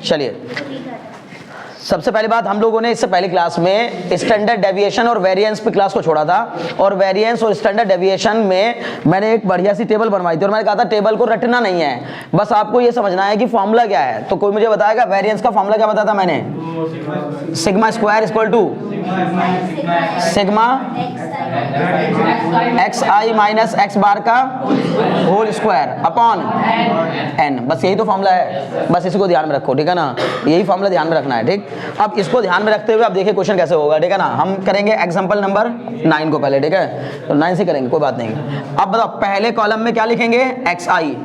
चलिए, सबसे पहली बात, हम लोगों ने इससे पहली क्लास में स्टैंडर्ड डेविएशन और वेरिएंस पे क्लास को छोड़ा था, और वेरिएंस और स्टैंडर्ड डेविएशन में मैंने एक बढ़िया सी टेबल बनवाई थी, और मैंने कहा था टेबल को रटना नहीं है, बस आपको ये समझना है कि फॉर्मूला क्या है। तो कोई मुझे बताएगा वेरिएंस का फॉर्मूला क्या बताया था मैंने? Sigma square equal to sigma x i minus x bar का होल स्क्वायर अपॉन एन। बस यही तो फॉर्मूला है, बस इसको ध्यान में रखो, ठीक है ना, यही फॉर्मूला ध्यान में रखना है, ठीक। अब इसको ध्यान में रखते हुए अब देखिए क्वेश्चन कैसे होगा, ठीक है ना। हम करेंगे एग्जांपल नंबर 9 को पहले, ठीक है, तो 9 से करेंगे, कोई बात नहीं। अब बताओ पहले कॉलम में क्या लिखेंगे? एक्स आई।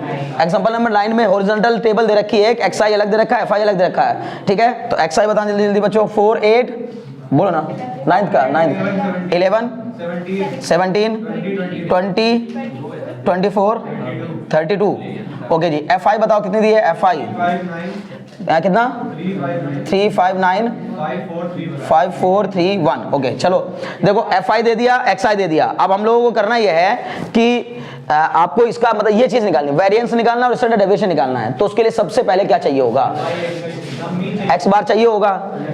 एग्जांपल नंबर 9 में हॉरिजॉन्टल टेबल दे रखी है, एक एक्स आई अलग दे रखा है, एफ आई अलग दे रखा है, ठीक है। तो एक्स आई बताना जल्दी जल्दी बच्चों। 4 8 बोलो ना, 9 का 9 11 17 20 24 32। ओके जी, एफ आई बताओ कितनी दी है? एफ आई कितना? 3 5 9 5 4 3 1। ओके चलो, देखो एफ आई दे दिया, एक्स आई दे दिया। अब हम लोगों को करना यह है कि आपको इसका मतलब ये चीज निकालनी, वेरिएंस निकालना और स्टैंडर्ड डेविएशन निकालना है। तो उसके लिए सबसे पहले क्या चाहिए होगा? एक्स बार चाहिए होगा,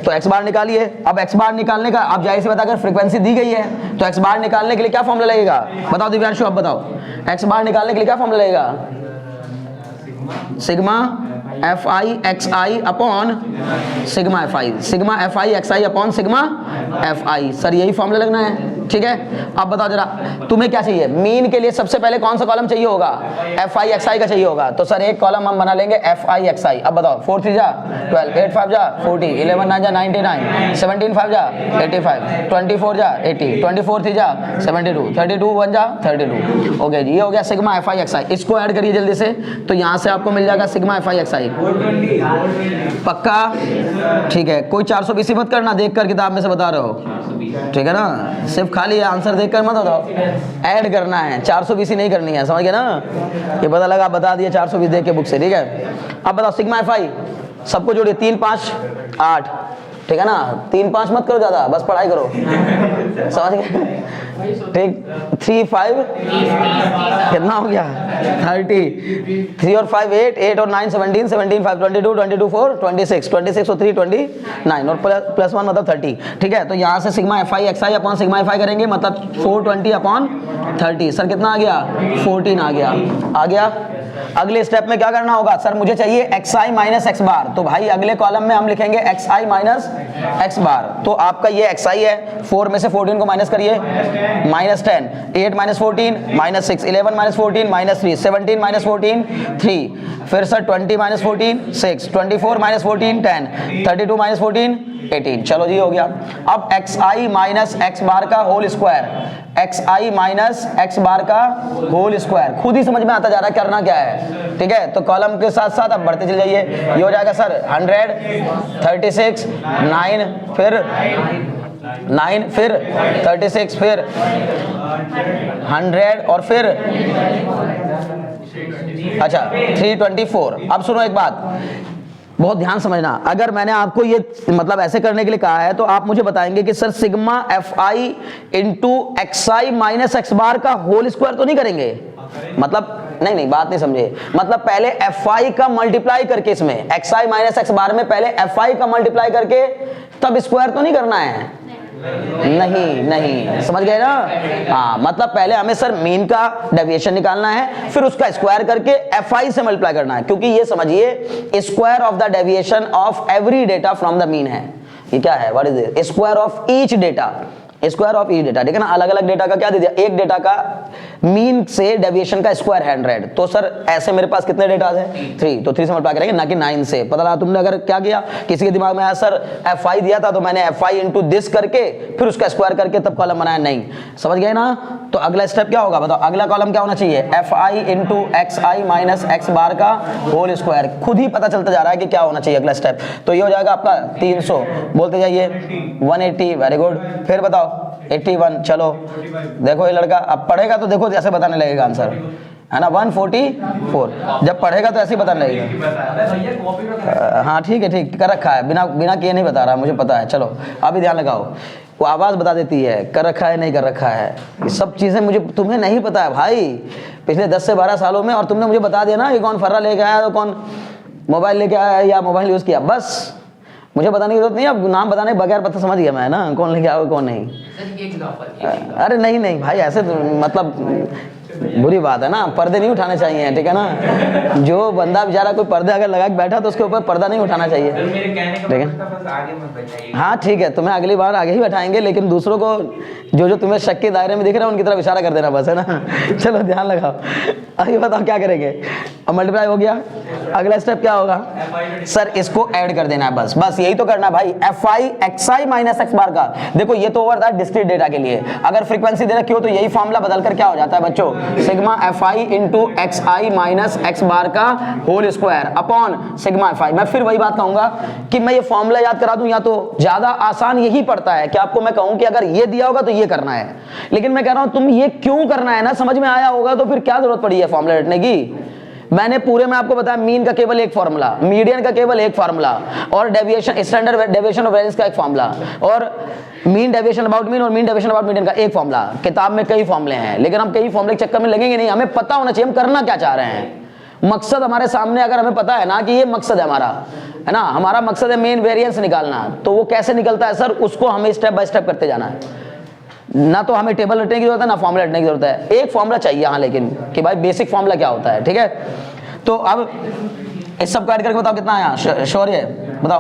तो एक्स बार निकालिए। अब एक्स बार निकालने का, आप जाहिर सी बात, अगर फ्रीक्वेंसी दी गई है तो एक्स बार निकालने के लिए क्या फॉर्मूला लगेगा? बताओ दिव्यांशु, अब बताओ एक्स बार निकालने के लिए क्या फॉर्मूला लगेगा? Sigma f i x i upon sigma f I, sigma f i x i upon sigma f I. Sir यही फॉर्मूला लगना है, ठीक है। अब बताओ जरा तुम्हें क्या चाहिए? मीन के लिए सबसे पहले कौन सा कॉलम चाहिए होगा? एफ आई एक्स आई का चाहिए होगा। तो सर एक कॉलम हम बना लेंगे एफ आई एक्स आई। अब बताओ 4 3 जा 12, 8 5 जा 40, 11 9 जा 99, 17 5 जा 85, 24 जा 80, 24 3 जा 72, 32 1 जा 32। ओके जी, ये हो गया सिग्मा एफ आई एक्स आई। इसको ऐड करिए जल्दी से, तो यहाँ से आपको मिल जाएगा सिग्मा एफ आई एक्स आई। पक्का? ठीक है, कोई 420 मत करना, देख कर किताब में से बता रहे हो, ठीक है ना। सिर्फ खाली आंसर देखकर मत बताओ, ऐड करना है, 420 नहीं करनी है, समझ गए ना। ये पता लगा, बता दिया 420 देख के बुक से, ठीक है। अब बताओ सिग्मा एफ आई, सबको जोड़िए, 3 5 8, ठीक है ना। 3 5 मत करो ज्यादा, बस पढ़ाई करो, समझ गए, ठीक। 3 5 कितना हो गया? 30, 3 और 5 8, 8 और 9 17, 17 5 22, 22 4 26, 26 और 3 29 और प्लस 1 मतलब 30, ठीक है। तो यहाँ से sigma f i x i upon sigma f आई करेंगे, मतलब 420 अपॉन 30। सर कितना आ गया? 14 आ गया, आ गया। अगले स्टेप में क्या करना होगा? सर मुझे चाहिए एक्स आई माइनस एक्स बार, तो भाई अगले कॉलम में हम लिखेंगे एक्स आई माइनस एक्स बार। तो आपका ये एक्स आई है, 4 में से 14 को माइनस करिए, minus 10, 8 minus 14 minus 6, 11 minus 14 minus 3, 17 minus 14 3, फिर सर 20 माइनस 14 6, 24 माइनस 14 10, 32 माइनस 14 18। चलो जी हो गया। अब x i minus x bar का whole square, x i minus x bar का होल स्क्वायर, खुद ही समझ में आता जा रहा है करना क्या है, ठीक है। तो कॉलम के साथ साथ अब बढ़ते चले जाइए, ये हो जाएगा सर 100, 36 9, फिर 9, फिर 36, फिर 100 और फिर अच्छा 324। अब सुनो एक बात, बहुत ध्यान समझना, अगर मैंने आपको ये मतलब ऐसे करने के लिए कहा है तो आप मुझे बताएंगे कि sir sigma f i into x i minus x bar का होल स्क्वायर तो नहीं करेंगे? मतलब नहीं बात नहीं समझे, मतलब पहले एफ आई का मल्टीप्लाई करके, इसमें एक्स आई माइनस एक्स बार में पहले एफ आई का मल्टीप्लाई करके तब स्क्वायर तो नहीं करना है? नहीं, समझ गए ना। हाँ, मतलब पहले हमें सर मीन का डेविएशन निकालना है, फिर उसका स्क्वायर करके एफ आई से मल्टीप्लाई करना है, क्योंकि ये समझिए square of the deviation of every data from the mean है। ये क्या है? What is it? Square of each data, square of each data, ठीक है ना। अलग अलग डेटा का क्या दे दिया? एक डेटा का मीन से डेविएशन का स्क्वायर 100। तो सर ऐसे मेरे पास कितने डेटा है? 3, तो 3 से मल्टीप्लाई करेंगे, ना कि 9 से। पता लगा तुमने अगर क्या किया, किसी के दिमाग में आया सर एफ आई दिया था तो मैंने एफ आई इंटू दिस करके फिर उसका स्क्वायर करके तब कॉलम बनाया, नहीं, समझ गए ना। तो अगला स्टेप क्या होगा बताओ? अगला कॉलम क्या होना चाहिए? F i into x i minus x bar का होल स्क्वायर। खुद ही पता चलता जा रहा है कि क्या होना चाहिए अगला स्टेप। तो ये हो जाएगा आपका 300, बोलते जाइए 180, वेरी गुड। फिर बताओ 81, चलो देखो ये लड़का अब पढ़ेगा तो देखो जैसे बताने लगेगा आंसर, है ना। 144, जब पढ़ेगा तो ऐसे ही बताने लगेगा। हाँ ठीक है, ठीक कर रखा है, बिना किए नहीं बता रहा, मुझे पता है। चलो अभी ध्यान लगाओ, वो आवाज़ बता देती है कर रखा है नहीं कर रखा है, ये सब चीज़ें मुझे, तुम्हें नहीं पता है भाई पिछले 10 से 12 सालों में, और तुमने मुझे बता दिया ना ये कौन फर्रा लेके आया तो कौन मोबाइल लेके आया या मोबाइल यूज़ किया, बस मुझे बताने की जरूरत नहीं, अब नाम बताने बगैर पता समझ गया मैं ना कौन लेके आया कौन नहीं। अरे नहीं नहीं भाई, ऐसे तो मतलब बुरी बात है ना, पर्दे नहीं उठाने चाहिए, ठीक है ना। जो बंदा बेचारा कोई पर्दे अगर लगा के बैठा तो उसके ऊपर पर्दा नहीं उठाना चाहिए, ठीक है। हाँ ठीक है, तुम्हें अगली बार आगे ही बैठाएंगे, लेकिन दूसरों को जो तुम्हें शक के दायरे में दिख रहा है उनकी तरफ इशारा कर देना बस, है ना। चलो ध्यान लगाओ। आगे बताओ क्या करेंगे। अब मल्टीप्लाई हो गया, अगला स्टेप क्या होगा सर, इसको ऐड कर देना है, बस बस यही तो करना है भाई। fi xi minus x bar का, देखो ये तो ओवर था डिस्क्रीट डेटा के लिए, अगर फ्रीक्वेंसी दे रखी हो तो यही फॉर्मूला बदल कर क्या हो जाता है बच्चों, sigma fi into x i minus x bar का whole square upon sigma fi। मैं फिर वही बात कहूंगा कि मैं ये फॉर्मूला याद करा दूं, या तो ज्यादा आसान यही पड़ता है कि आपको मैं कहूं कि अगर ये दिया होगा तो ये करना है, लेकिन मैं कह रहा हूं तुम ये क्यों करना है ना, समझ में आया होगा तो फिर क्या जरूरत पड़ी है फॉर्मूला रटने की। मैंने पूरे में आपको बताया मीन का केवल एक फार्मूला, मीडियन का केवल एक फार्मूला, और deviation standard deviation of variance का एक फार्मूला, और मीन डेविएशन अबाउट मीन और मीन डेविएशन अबाउट मीडियन का एक फार्मूला। किताब में कई फार्मूले हैं, लेकिन हम कई फार्मूले के चक्कर में लगेंगे नहीं, हमें पता होना चाहिए हम करना क्या चाह रहे हैं। मकसद हमारे सामने अगर हमें पता है ना कि ये मकसद है हमारा, है ना, हमारा मकसद है मेन वेरिएंस निकालना, तो वो कैसे निकलता है सर, उसको हमें स्टेप बाय स्टेप करते जाना है। ना तो हमें टेबल रटने की जरूरत है ना फॉर्मूला रटने की जरूरत है, एक फॉर्मूला चाहिए हाँ, लेकिन कि भाई बेसिक फॉर्मूला क्या होता है, ठीक है। तो अब इस सब को ऐड करके बताओ कितना आया, शौर्य बताओ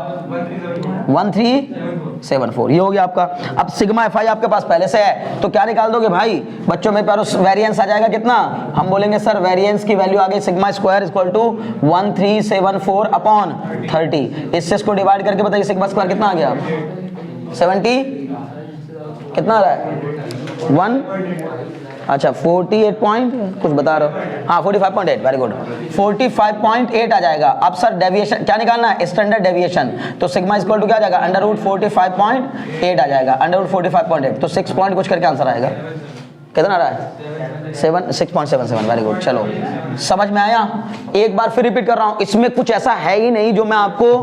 1374, ये हो गया आपका। अब सिग्मा fi आपके पास पहले से है तो क्या निकाल दोगे भाई बच्चों, मेरे पास वेरिएंस आ जाएगा कितना, हम बोलेंगे सर वेरिएंस की वैल्यू आ गई sigma square equal to 1374 upon 30। इससे इसको डिवाइड करके बताइए सिग्मा स्क्वायर कितना आ गया, 70 कितना आ रहा है 1, अच्छा 48 पॉइंट कुछ बता रहे हो, हाँ 45.8, वेरी गुड 45.8 आ जाएगा। अब सर डेविएशन क्या निकालना है, स्टैंडर्ड डेविएशन, तो सिग्मा इक्वल टू क्या आ जाएगा, अंडर रूट 45.8 आ जाएगा, अंडर रूट 45.8, तो 6 पॉइंट कुछ करके आंसर आएगा, कितना आ रहा है 6.77, वेरी गुड। चलो समझ में आया। एक बार फिर रिपीट कर रहा हूँ, इसमें कुछ ऐसा है ही नहीं जो मैं आपको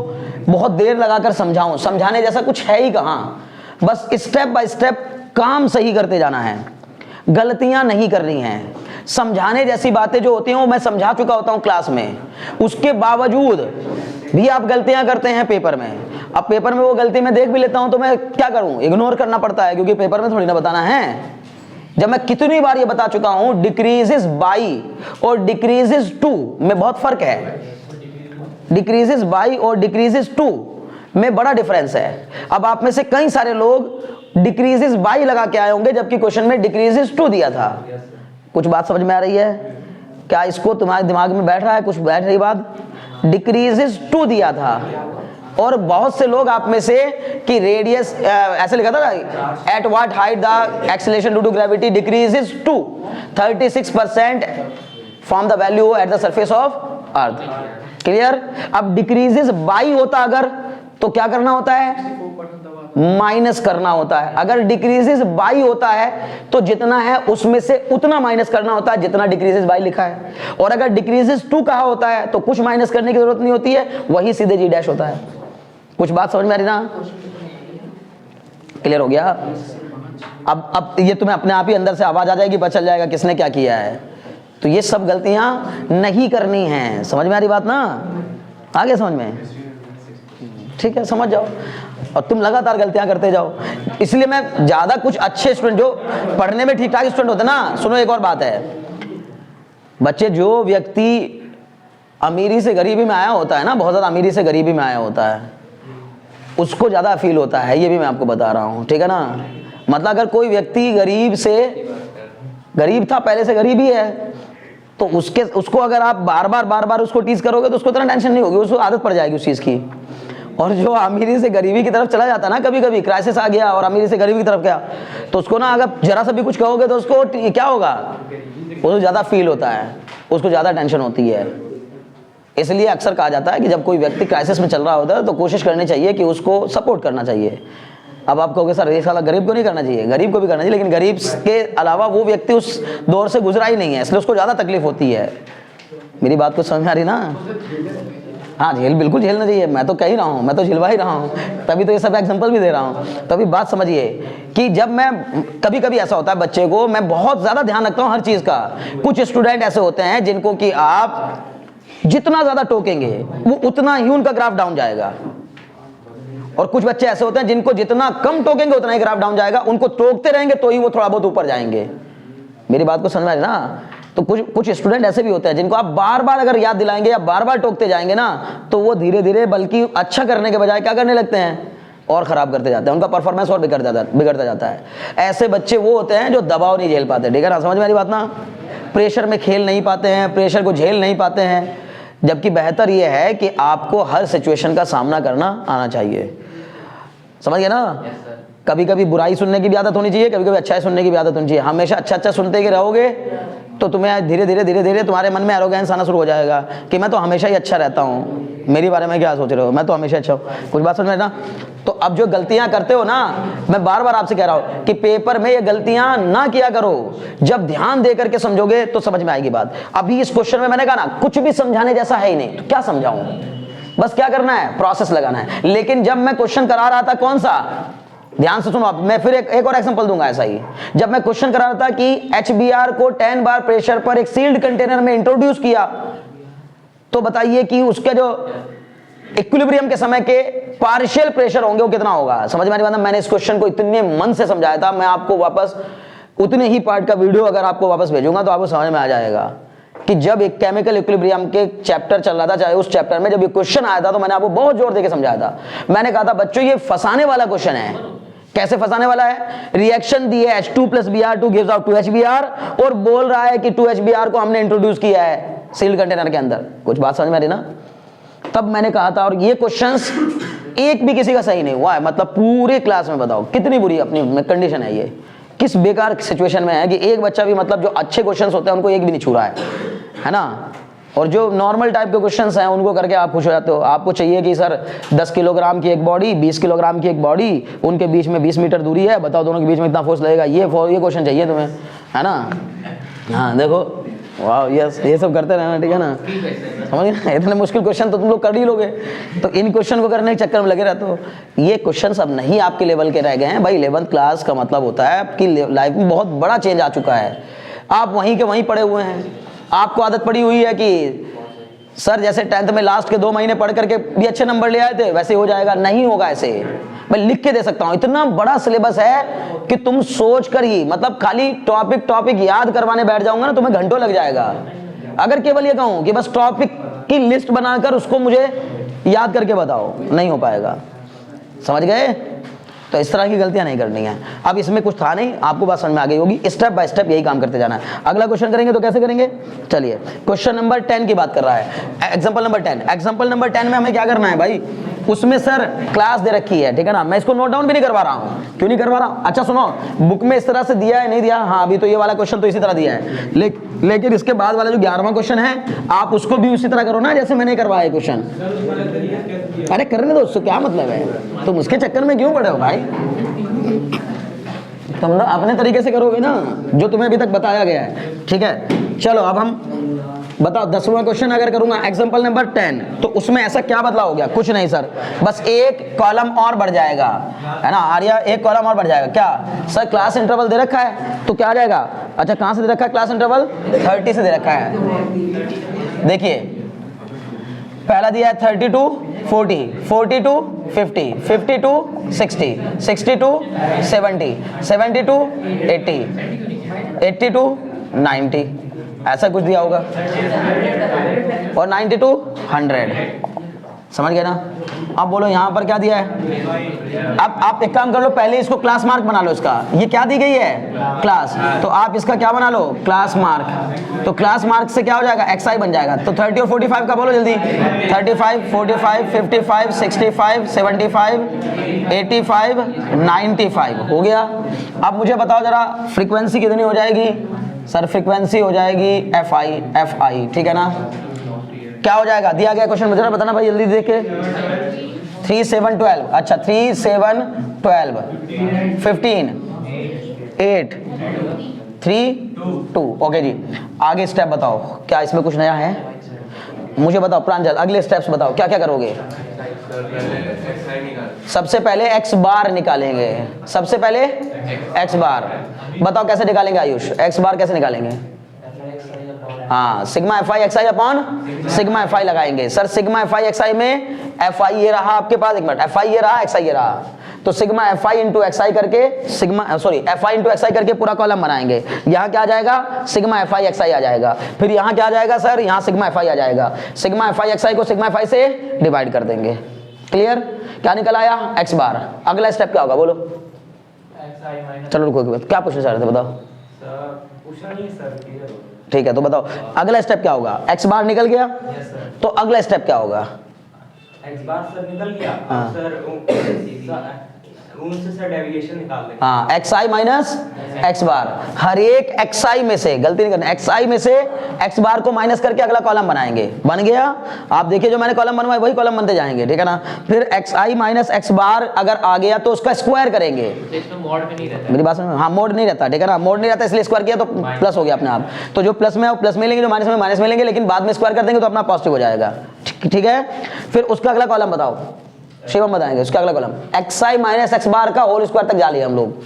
बहुत देर लगाकर समझाऊं, समझाने जैसा कुछ है ही कहाँ, बस स्टेप बाय स्टेप काम सही करते जाना है, गलतियां नहीं करनी हैं। समझाने जैसी बातें जो होती हैं वो मैं समझा चुका होता हूं क्लास में, उसके बावजूद भी आप गलतियां करते हैं पेपर में। अब पेपर में वो गलती मैं देख भी लेता हूं तो मैं क्या करूं, इग्नोर करना पड़ता है, क्योंकि पेपर में थोड़ी ना बताना है। जब मैं कितनी बार ये बता चुका हूं डिक्रीजेस बाई और डिक्रीजेस टू में बहुत फर्क है, डिक्रीजेस बाई और डिक्रीजेस टू में बड़ा डिफरेंस है। अब आप में से कई सारे लोग डिक्रीजेस बाई लगा के आए होंगे जबकि क्वेश्चन में डिक्रीजेस टू दिया था। कुछ बात समझ में आ रही है क्या, इसको तुम्हारे दिमाग में बैठ रहा है, कुछ बैठ रही बात, डिक्रीजेस टू दिया था। और बहुत से लोग आप में से कि रेडियस ऐसे लिखा था ना, at what height the acceleration due to gravity decreases to 36% from the value at the surface of earth, clear. अब डिक्रीजेस बाई होता अगर तो क्या करना होता है, माइनस करना होता है। अगर डिक्रीजेस बाई होता है तो जितना है उसमें से उतना माइनस करना होता है जितना डिक्रीजेस बाई लिखा है, और अगर डिक्रीजेस टू कहा होता है तो कुछ माइनस करने की जरूरत नहीं होती है, वही सीधे जी डैश होता है। कुछ बात समझ में आ रही ना, क्लियर हो गया। अब ये तुम्हें अपने आप ही अंदर से आवाज आ जाएगी, पता चल जाएगा किसने क्या किया है। तो ये सब गलतियां नहीं करनी है, समझ में आ रही बात ना, आगे समझ में, ठीक है समझ जाओ, और तुम लगातार गलतियां करते जाओ। इसलिए मैं ज्यादा कुछ अच्छे स्टूडेंट जो पढ़ने में ठीक ठाक स्टूडेंट होते ना, सुनो एक और बात है, बच्चे जो व्यक्ति अमीरी से गरीबी में आया होता है ना, बहुत ज्यादा अमीरी से गरीबी में आया होता है, उसको ज्यादा फील होता है, ये भी मैं आपको बता रहा हूं, ठीक है ना। मतलब अगर कोई व्यक्ति गरीब था, पहले से गरीब ही है, तो उसको अगर आप बार बार उसको टीज करोगे तो उसको इतना टेंशन नहीं होगी, उसको आदत पड़ जाएगी उस चीज की। और जो अमीरी से गरीबी की तरफ चला जाता है ना, कभी कभी क्राइसिस आ गया और अमीरी से गरीबी की तरफ गया, तो उसको ना अगर जरा सा भी कुछ कहोगे तो उसको क्या होगा, उसको ज़्यादा फील होता है, उसको ज़्यादा टेंशन होती है। इसलिए अक्सर कहा जाता है कि जब कोई व्यक्ति क्राइसिस में चल रहा होता है तो कोशिश करनी चाहिए कि उसको सपोर्ट करना चाहिए। अब आप कहोगे सर ये साला गरीब को नहीं करना चाहिए, गरीब को भी करना चाहिए, लेकिन गरीब के अलावा वो व्यक्ति उस दौर से गुजरा ही नहीं है, इसलिए उसको ज़्यादा तकलीफ होती है। मेरी बात को समझ में आ रही ना, हाँ बिल्कुल झेलना चाहिए, मैं तो कह ही रहा हूँ, मैं तो झिलवा ही रहा हूँ, तभी तो ये सब एग्जांपल भी दे रहा हूँ। तभी बात समझिए कि जब मैं कभी कभी ऐसा होता है बच्चे को, मैं बहुत ज़्यादा ध्यान रखता हूँ हर चीज़ का। कुछ स्टूडेंट ऐसे होते हैं जिनको कि आप जितना ज्यादा टोकेंगे वो उतना ही उनका ग्राफ डाउन जाएगा। और कुछ बच्चे ऐसे होते हैं जिनको जितना कम टोकेंगे उतना ही ग्राफ डाउन जाएगा, उनको टोकते रहेंगे तो ही वो थोड़ा बहुत ऊपर जाएंगे। मेरी बात को समझ में आ रही है ना? तो कुछ स्टूडेंट ऐसे भी होते हैं जिनको आप बार बार अगर याद दिलाएंगे या बार बार टोकते जाएंगे ना, तो वो धीरे धीरे बल्कि अच्छा करने के बजाय क्या करने लगते हैं, और खराब करते जाते हैं, उनका परफॉर्मेंस और बिगड़ता जाता है। ऐसे बच्चे वो होते हैं जो दबाव नहीं झेल पाते, ठीक है ना? समझ में आ रही बात ना? प्रेशर में खेल नहीं पाते हैं, प्रेशर को झेल नहीं पाते हैं। जबकि बेहतर ये है कि आपको हर सिचुएशन का सामना करना आना चाहिए। समझ गए ना? कभी कभी बुराई सुनने की भी आदत होनी चाहिए, कभी कभी अच्छाई सुनने की भी आदत होनी चाहिए। हमेशा अच्छा सुनते ही रहोगे तो तुम्हें धीरे धीरे तुम्हारे मन में एरोगेंस आना शुरू हो जाएगा कि मैं तो हमेशा ही अच्छा रहता हूँ, मेरे बारे में क्या सोच रहे हो, मैं तो हमेशा अच्छा हूँ। कुछ बात समझ में ना? तो अब जो गलतियां करते हो ना, मैं बार बार आपसे कह रहा हूँ कि पेपर में ये गलतियां ना किया करो। जब ध्यान दे करके समझोगे तो समझ में आएगी बात। अभी इस क्वेश्चन में मैंने कहा ना, कुछ भी समझाने जैसा है ही नहीं, तो क्या समझाऊं? बस क्या करना है, प्रोसेस लगाना है। लेकिन जब मैं क्वेश्चन करा रहा था, कौन सा, ध्यान से सुनो आप, मैं फिर एक और एग्जांपल दूंगा ऐसा ही। जब मैं क्वेश्चन करा रहा था कि HBr को 10 बार प्रेशर पर एक सील्ड कंटेनर में इंट्रोड्यूस किया, तो बताइए कि उसके जो इक्विलिब्रियम के समय के पार्शियल प्रेशर होंगे वो कितना होगा। समझ में आ रही बात? मैंने इस क्वेश्चन को इतने मन से समझाया था, मैं आपको वापस उतने ही पार्ट का वीडियो अगर आपको वापस भेजूंगा तो आपको समझ में आ जाएगा कि जब एक केमिकल इक्विलिब्रियम के चैप्टर चल रहा था, चाहे उस चैप्टर में जब ये क्वेश्चन आया था, तो मैंने आपको बहुत जोर देके समझाया था। मैंने कहा था बच्चों ये फंसाने वाला क्वेश्चन है। कैसे फंसाने वाला है? रिएक्शन दी है H2 + Br2 gives out 2HBr और बोल रहा है कि 2HBr को हमने इंट्रोड्यूस किया है सील्ड कंटेनर के अंदर। कुछ बात समझ में आ रही ना? तब मैंने कहा था, और ये क्वेश्चंस एक भी किसी का सही नहीं हुआ है। मतलब पूरे क्लास में बताओ कितनी बुरी अपनी कंडीशन है, ये किस बेकार सिचुएशन में है कि एक बच्चा भी, मतलब जो अच्छे क्वेश्चंस होते हैं उनको एक भी नहीं छू रहा है ना? और जो नॉर्मल टाइप के क्वेश्चंस हैं उनको करके आप खुश हो जाते हो। आपको चाहिए कि सर 10 किलोग्राम की एक बॉडी, 20 किलोग्राम की एक बॉडी, उनके बीच में 20 मीटर दूरी है, बताओ दोनों के बीच में इतना फोर्स लगेगा, ये क्वेश्चन चाहिए तुम्हें, है ना? हाँ देखो, वाह, यस, ये सब करते रहना, ठीक है ना? समझ गए? इतने मुश्किल क्वेश्चन तो तुम लोग कर ही लोगे, तो इन क्वेश्चन को करने के चक्कर में लगे रहते हो। ये क्वेश्चन अब नहीं आपके लेवल के रह गए हैं भाई। 11th क्लास का मतलब होता है आपकी लाइफ में बहुत बड़ा चेंज आ चुका है। आप वहीं के वहीं पड़े हुए हैं। आपको आदत पड़ी हुई है कि सर जैसे 10th में लास्ट के 2 महीने पढ़ करके भी अच्छे नंबर ले आए थे, वैसे हो जाएगा। नहीं होगा ऐसे। मैं लिख के दे सकता हूं, इतना बड़ा सिलेबस है कि तुम सोच कर ही, मतलब खाली टॉपिक याद करवाने बैठ जाऊंगा ना, तुम्हें घंटों लग जाएगा। अगर केवल ये कहूं कि बस टॉपिक की लिस्ट बनाकर उसको मुझे याद करके बताओ, नहीं हो पाएगा। समझ गए? तो इस तरह की गलतियां नहीं करनी है। अब इसमें कुछ था नहीं, आपको बात समझ में आ गई होगी। स्टेप बाय स्टेप यही काम करते जाना है। अगला क्वेश्चन करेंगे तो कैसे करेंगे? चलिए, क्वेश्चन नंबर 10 की बात कर रहा है, एग्जांपल नंबर 10। एग्जांपल नंबर 10 में हमें क्या करना है भाई? उसमें सर क्लास दे रखी है, ठीक है ना? मैं इसको नोट डाउन भी नहीं करवा रहा हूँ। क्यों नहीं करवा रहा? अच्छा सुनो, बुक में इस तरह से दिया है, नहीं दिया? हाँ, अभी तो ये वाला क्वेश्चन तो इसी तरह दिया है, लेकिन इसके बाद वाला जो 11वां क्वेश्चन है, आप उसको भी उसी तरह करो ना जैसे मैंने करवाया क्वेश्चन। अरे करने दो, उससे क्या मतलब है? तुम उसके चक्कर में क्यों पड़े हो भाई? तुम लोग अपने तरीके से करोगे ना, जो तुम्हें अभी तक बताया गया है, ठीक है? चलो अब हम बताओ 10वां क्वेश्चन अगर करूंगा, एग्जांपल नंबर 10, तो उसमें ऐसा क्या बदलाव हो गया? कुछ नहीं सर, बस एक कॉलम और बढ़ जाएगा, है ना आर्या? एक कॉलम और बढ़ जाएगा। क्या सर? क्लास इंटरवल दे रखा है तो क्या आ जाएगा? अच्छा, कहां से दे रखा है क्लास इंटरवल? 30 से दे रखा है। देखिए, पहला दिया है 30 to 40, 40 to 50, 50 to 60, 60 to 70, 70 to 80, 80 to 90, ऐसा कुछ दिया होगा, और 90 to 100। समझ गए ना? अब बोलो यहाँ पर क्या दिया है? अब आप एक काम कर लो, पहले इसको क्लास मार्क बना लो। इसका ये क्या दी गई है? क्लास। तो आप इसका क्या बना लो? Class mark. तो क्लास मार्क से क्या हो जाएगा? XI बन जाएगा। तो 30 और 45 का बोलो जल्दी। 35, 45, 55, 65, 75, 85, 95 हो गया। अब मुझे बताओ जरा, फ्रीक्वेंसी कितनी हो जाएगी? सर फ्रीक्वेंसी हो जाएगी FI, ठीक है ना? क्या हो जाएगा? दिया गया क्वेश्चन मुझे बताना भाई, जल्दी देखे। 3, 7, 12। अच्छा, 3, 7, 12, 15, 8, 3, 2। ओके जी, आगे स्टेप बताओ, क्या इसमें कुछ नया है? मुझे बताओ प्रांजल, अगले स्टेप्स बताओ, क्या क्या करोगे? सबसे पहले x बार निकालेंगे। सबसे पहले x बार बताओ कैसे निकालेंगे आयुष? x बार कैसे निकालेंगे? हाँ sigma f i x i upon sigma f i लगाएंगे। Sir sigma f i x i में एफ आई ये रहा आपके पास, एक मिनट, एफ आई ये रहा, एक्स आई ये रहा, तो sigma f i into x i करके sigma sorry f i into x i करके पूरा कॉलम बनाएंगे। यहाँ क्या आ जाएगा, sigma f i x i आ जाएगा। फिर यहाँ क्या आ जाएगा सर, यहाँ सिग्मा एफ आई आ जाएगा। सिग्मा एफ आई एक्स आई को सिग्मा एफ आई से डिवाइड कर देंगे। क्लियर? क्या निकल आया, एक्स बार। अगला स्टेप क्या होगा बोलो? चलो रुको, क्या पूछना चाह रहे थे बताओ? ठीक है तो बताओ अगला स्टेप क्या होगा? एक्स बार निकल गया, तो अगला स्टेप क्या होगा? एक्स बार सर निकल गया, सर उनसे सर डेविएशन निकाल लेंगे। हाँ एक्स आई माइनस एक्स बार, हर एक एक्स आई में से, गलती नहीं करना, एक्स आई में से एक्स बार को माइनस करके अगला कॉलम बनाएंगे। बन गया? आप देखिए जो मैंने कॉलम बनवाए वही कॉलम बनते जाएंगे, ठीक है ना। फिर एक्स आई माइनस एक्स बार अगर आ गया तो उसका स्क्वायर करेंगे। इसमें मोड में नहीं रहता, मेरी बात समझ में? हाँ मोड नहीं रहता, ठीक है ना, मोड नहीं रहता इसलिए स्क्वायर किया तो प्लस हो गया अपने आप। तो जो प्लस में है वो प्लस में लेंगे, जो माइनस में माइनस में लेंगे, लेकिन बाद में स्क्वायर कर देंगे तो अपना पॉजिटिव हो जाएगा। ठीक है, फिर उसका अगला कॉलम बताओ, शिवम बताएंगे उसका अगला column. X i minus x bar का होल स्क्वायर तक जा लिए हम लोग,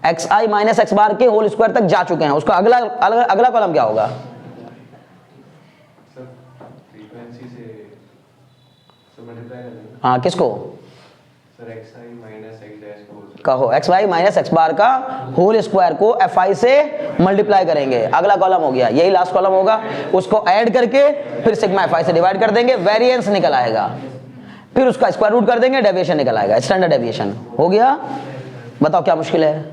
एक्स आई माइनस एक्स बार के होल स्क्वायर तक जा चुके हैं। उसका अगला अगला कॉलम क्या होगा? फ्रीक्वेंसी से मल्टीप्लाई करेंगे। हाँ किसको? Sir x i minus x dash को कहो, x Y minus x bar का होल स्क्वायर को एफ आई से मल्टीप्लाई करेंगे। अगला कॉलम हो गया, यही लास्ट कॉलम होगा। उसको ऐड करके फिर सिग्मा एफ आई से डिवाइड कर देंगे, वेरिएंस निकल आएगा। फिर उसका स्क्वायर रूट कर देंगे, डेविएशन निकल आएगा, स्टैंडर्ड डेविएशन हो गया। बताओ क्या मुश्किल है?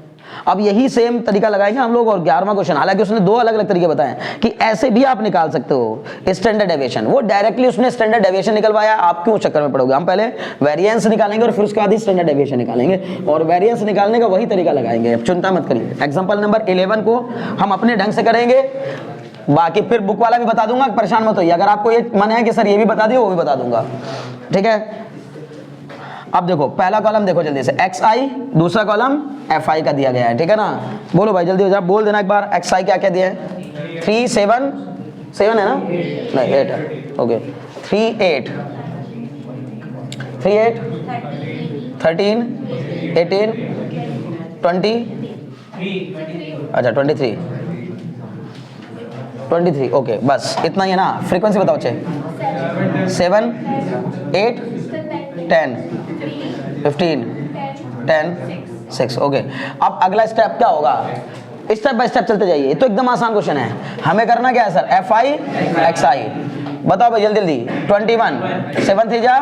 अब यही सेम तरीका लगाएंगे हम लोग और 11वां क्वेश्चन, हालांकि उसने दो अलग अलग तरीके बताए कि ऐसे भी आप निकाल सकते हो स्टैंडर्ड डेविएशन। वो डायरेक्टली उसने स्टैंडर्ड डेविएशन निकलवाया, आप क्यों चक्कर में पड़ोगे? हम पहले वेरिएंस निकालेंगे और फिर उसके बाद ही स्टैंडर्ड डेविएशन निकालेंगे, और वेरिएंस निकालने का वही तरीका लगाएंगे। अब चिंता मत करिए, एग्जाम्पल नंबर 11 को हम अपने ढंग से करेंगे, बाकी फिर बुक वाला भी बता दूंगा, परेशान मत होइए। अगर आपको ये मन है कि सर ये भी बता दिए, वो भी बता दूंगा, ठीक है। अब देखो पहला कॉलम देखो जल्दी से, एक्स आई, दूसरा कॉलम एफ आई का दिया गया है, ठीक है ना। बोलो भाई जल्दी हो, बोल देना एक बार, एक्स आई क्या क्या दिया है? 3 7 7 है ना, नहीं 8 है, ओके 3 8 3 8 13 18 20, अच्छा 23, ओके बस इतना ही है ना। फ्रीक्वेंसी बताओ बच्चे, 7 8 10 15 10 6, ओके। अब अगला स्टेप क्या होगा? स्टेप बाय स्टेप चलते जाइए, तो एकदम आसान क्वेश्चन है। हमें करना क्या है सर? एफ आई एक्स आई, बताओ भाई जल्दी जल्दी। 21 7 3 जा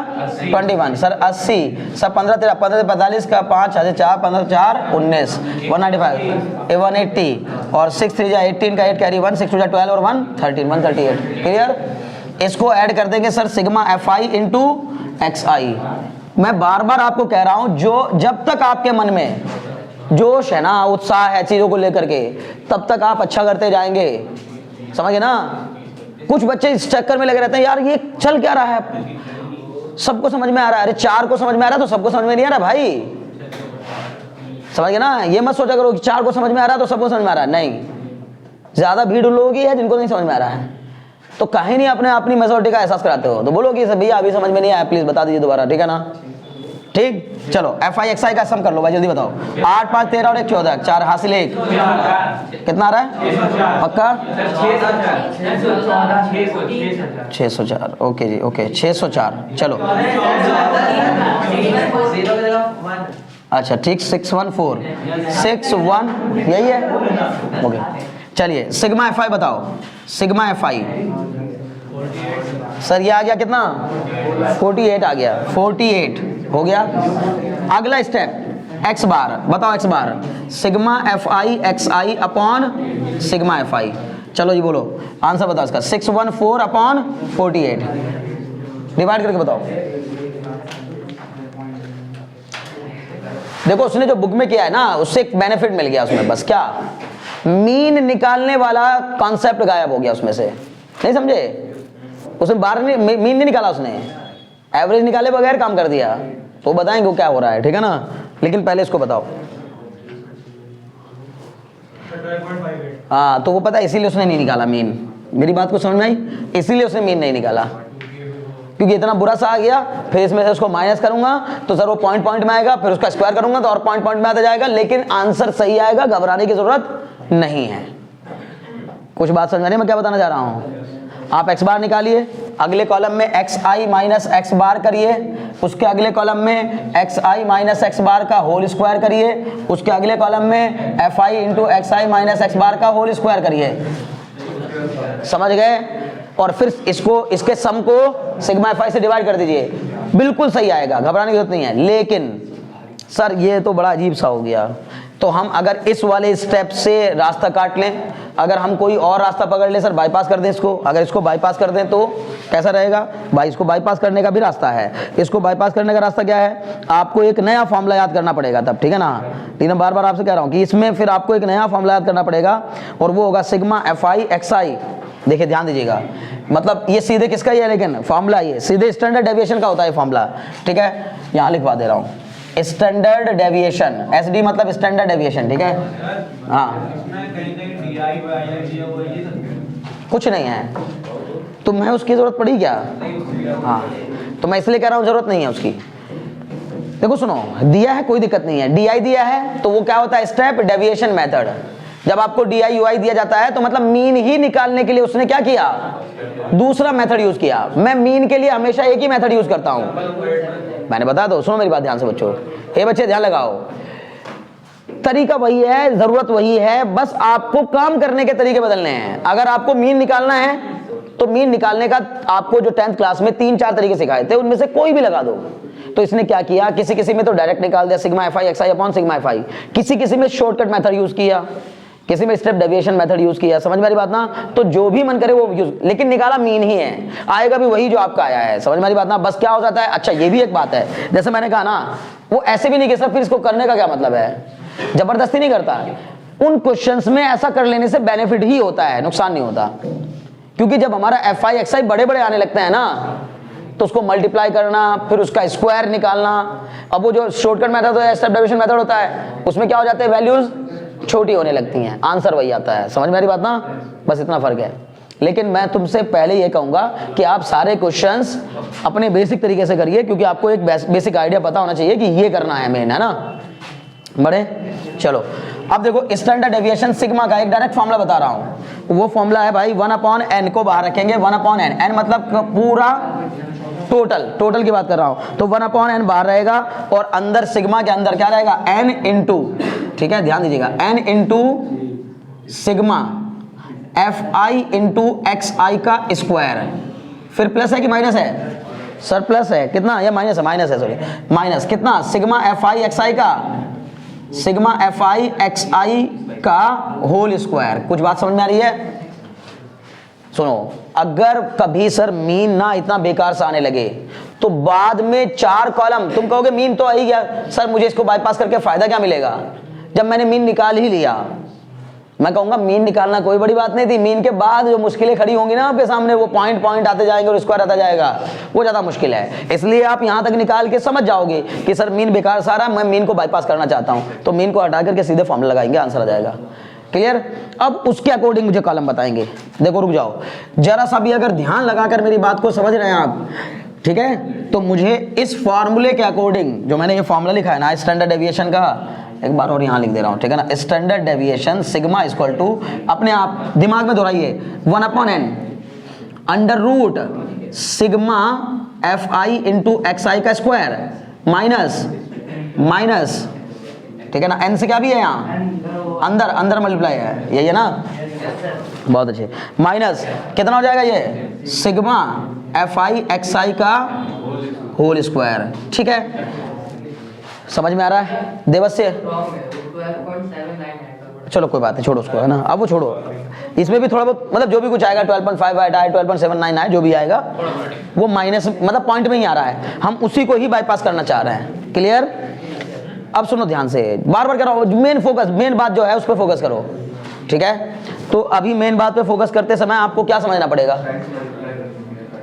21 सर 80 सर 15 13 15 45 का 5 4 15 4 19 195 180 और 6 3 जा 18 का 8 कैरी 1 6 2 जा 12 और 1 13 138। क्लियर? इसको ऐड कर देंगे sir sigma f i into x i. मैं बार बार आपको कह रहा हूं, जो जब तक आपके मन में जोश है ना, उत्साह है चीजों को लेकर के, तब तक आप अच्छा करते जाएंगे, समझे ना। कुछ बच्चे इस चक्कर में लगे रहते हैं, यार ये चल क्या रहा है, सबको समझ में आ रहा है, अरे 4 को समझ में आ रहा है तो सबको समझ में नहीं आ रहा भाई, समझ गए ना। ये मत सोचा करो कि 4 को समझ में आ रहा है तो सबको समझ में आ रहा है, नहीं, ज्यादा भीड़ उन लोगों की है जिनको नहीं समझ में आ रहा है। तो कहीं नहीं अपनी मेजोरिटी का एहसास कराते हो, तो बोलो कि भैया अभी समझ में नहीं आया, प्लीज बता दीजिए दोबारा, ठीक है ना। ठीक, चलो एफ आई एक्स आई का सम कर लो भाई, जल्दी बताओ। 8 5 13 और 1 14, 4 हासिल 1, कितना आ रहा है पक्का? 604, ओके जी, ओके 604, चलो अच्छा ठीक, 614 61 यही है, ओके। चलिए सिग्मा एफ आई बताओ, सिग्मा एफ आई सर ये आ गया कितना? 48 आ गया, 48 हो गया। अगला स्टेप एक्स बार, बताओ x bar, sigma f i x i upon sigma f आई। चलो जी बोलो आंसर बताओ इसका, 614 अपॉन 48, डिवाइड करके बताओ। देखो उसने जो बुक में किया है ना, उससे एक बेनिफिट मिल गया उसमें, बस क्या, मीन निकालने वाला कॉन्सेप्ट गायब हो गया उसमें से, नहीं समझे। उसने बार मीन नहीं निकाला, उसने एवरेज निकाले बगैर काम कर दिया। तो बताएंगे वो क्या हो रहा है, ठीक है ना। लेकिन पहले इसको बताओ। हाँ तो वो पता है, इसीलिए उसने नहीं निकाला मीन। मेरी बात को समझ में आई? इसीलिए उसने मीन नहीं निकाला, क्योंकि इतना बुरा सा आ गया। फिर इसमें से उसको माइनस करूंगा तो सर वो पॉइंट में आएगा, फिर उसका स्क्वायर करूंगा तो और पॉइंट में आता जाएगा, लेकिन आंसर सही आएगा, घबराने की जरूरत नहीं है। कुछ बात समझ में नहीं मैं क्या बताना चाह रहा हूँ? आप x बार निकालिए, अगले कॉलम में xi माइनस एक्स बार करिए, उसके अगले कॉलम में xi माइनस एक्स बार का होल स्क्वायर करिए, उसके अगले कॉलम में fi into xi minus x bar का होल स्क्वायर करिए। समझ गए? और फिर इसको, इसके सम को सिग्मा fi से डिवाइड कर दीजिए, बिल्कुल सही आएगा, घबराने की जरूरत नहीं है। लेकिन सर ये तो बड़ा अजीब सा हो गया, तो हम अगर इस वाले स्टेप से रास्ता काट लें, अगर हम कोई और रास्ता पकड़ ले, सर बाईपास कर दें इसको, अगर इसको बाईपास कर दें तो कैसा रहेगा भाई? इसको बाईपास करने का भी रास्ता है। इसको बाईपास करने का रास्ता क्या है? आपको एक नया फॉर्मूला याद करना पड़ेगा तब, ठीक है ना? लेकिन मैं बार बार आपसे कह रहा हूँ कि इसमें फिर आपको एक नया फॉर्मूला याद करना पड़ेगा, और वो होगा सिग्मा fi xi। देखिए ध्यान दीजिएगा, मतलब ये सीधे किसका ही है, लेकिन फॉर्मूला ये सीधे स्टैंडर्ड डेविएशन का होता है फॉर्मूला, ठीक है? यहाँ लिखवा दे रहा हूँ, स्टैंडर्ड डेविएशन, SD मतलब स्टैंडर्ड डेविएशन, ठीक है? हाँ, कुछ नहीं है, तो मैं उसकी जरूरत पड़ी क्या? हाँ, तो मैं इसलिए कह रहा हूँ जरूरत नहीं है उसकी। देखो सुनो, दिया है कोई दिक्कत नहीं है, DI दिया है तो वो क्या होता है? Step deviation method. जब आपको DI UI दिया जाता है तो मतलब मीन ही निकालने के लिए उसने क्या किया? दूसरा मेथड यूज किया। मैं मीन के लिए हमेशा एक ही मेथड यूज करता हूं, मैंने बता दो, सुनो मेरी बात ध्यान से बच्चों, हे बच्चे ध्यान लगाओ, तरीका वही है, जरूरत वही है, बस आपको काम करने के तरीके बदलने हैं। अगर आपको मीन निकालना है तो मीन निकालने का आपको जो 10th क्लास में 3-4 तरीके सिखाए थे उनमें से कोई भी लगा दो। तो इसने क्या किया, किसी किसी में तो डायरेक्ट निकाल दिया, sigma fi xi upon sigma fi, किसी किसी में शॉर्टकट मेथड यूज किया, किसी में स्टेप डेविएशन मेथड यूज किया। समझ में आ रही बात ना? तो जो भी मन करे वो यूज, लेकिन निकाला मीन ही है, आएगा भी वही जो आपका आया है। समझ में आ रही बात ना? बस क्या हो जाता है, अच्छा ये भी एक बात है, जैसे मैंने कहा ना, वो ऐसे भी नहीं कि सर फिर इसको करने का क्या मतलब है, जबरदस्ती नहीं करता। उन क्वेश्चंस में ऐसा कर लेने से बेनिफिट ही होता है, नुकसान नहीं होता। क्योंकि जब हमारा fi xi बड़े बड़े आने लगते हैं ना, तो उसको मल्टीप्लाई करना, फिर उसका स्क्वायर निकालना, अब वो जो शॉर्टकट मेथड है, स्टेप डेविएशन मेथड होता है, उसमें क्या हो जाते हैं, वैल्यूज छोटी होने लगती हैं, आंसर वही आता है। समझ में आ रही बात ना? बस इतना फर्क है। लेकिन मैं तुमसे पहले ये कहूंगा कि आप सारे क्वेश्चंस अपने बेसिक तरीके से करिए, क्योंकि आपको एक बेसिक आइडिया पता होना चाहिए कि ये करना है मेन, है ना? बड़े चलो, अब देखो स्टैंडर्ड डेविएशन सिग्मा का एक डायरेक्ट फॉर्मूला बता रहा हूं। वो फॉर्मूला है भाई 1/n को बाहर रखेंगे, 1/n, n मतलब पूरा टोटल की बात कर रहा हूं, तो 1/n बाहर रहेगा और अंदर सिग्मा के अंदर क्या रहेगा, n इंटू, ठीक है ध्यान दीजिएगा, n into sigma fi into xi का स्क्वायर। फिर प्लस है कि माइनस है? सर प्लस है, कितना? ये माइनस है, माइनस है, सॉरी माइनस, कितना? सिग्मा fi xi का, सिग्मा fi xi का होल स्क्वायर। कुछ बात समझ में आ रही है? सुनो, अगर कभी सर मीन ना इतना बेकार सा आने लगे तो बाद में 4 कॉलम तुम कहोगे मीन तो आ ही गया, सर मुझे इसको बाईपास करके फायदा क्या मिलेगा जब मैंने मीन निकाल ही लिया। मैं कहूंगा मीन निकालना कोई बड़ी बात नहीं थी, मीन के बाद जो मुश्किलें खड़ी होंगी ना आपके सामने, वो पॉइंट आते जाएंगे और स्क्वायर आता जाएगा, वो ज्यादा मुश्किल है। इसलिए आप यहां तक निकाल के समझ जाओगे कि सर मीन बेकार सारा, मैं मीन को बाईपास करना चाहता हूं, तो मीन को हटा करके सीधे फॉर्मूला लगाएंगे, आंसर आ जाएगा। क्लियर? अब उसके अकॉर्डिंग मुझे कॉलम बताएंगे। देखो रुक जाओ जरा सा भी, अगर ध्यान लगाकर मेरी बात को समझ रहे हैं आप, ठीक है, तो मुझे इस फॉर्मूले के अकॉर्डिंग जो मैंने ये फॉर्मूला लिखा है ना स्टैंडर्ड डेविएशन का, एक बार और यहाँ लिख दे रहा हूँ, ठीक है ना, standard deviation sigma equal to, अपने आप दिमाग में दोहराइए, 1/n under root sigma fi into xi का स्क्वायर माइनस, ठीक है ना, n से क्या भी है यहाँ अंदर मल्टीप्लाई है, यही है ना, बहुत अच्छे, माइनस कितना हो जाएगा ये, सिग्मा fi xi का होल स्क्वायर। ठीक है, समझ में आ रहा है देवस्य? चलो कोई बात नहीं, छोड़ो उसको, है ना, अब वो छोड़ो, इसमें भी थोड़ा बहुत मतलब जो भी कुछ आएगा 12.5 आए, 12.79 आए, जो भी आएगा वो माइनस मतलब पॉइंट में ही आ रहा है, हम उसी को ही बाईपास करना चाह रहे हैं। क्लियर? अब सुनो ध्यान से, बार बार कह रहा हूं, मेन बात जो है उस पर फोकस करो, ठीक है? तो अभी मेन बात पे फोकस करते समय आपको क्या समझना पड़ेगा,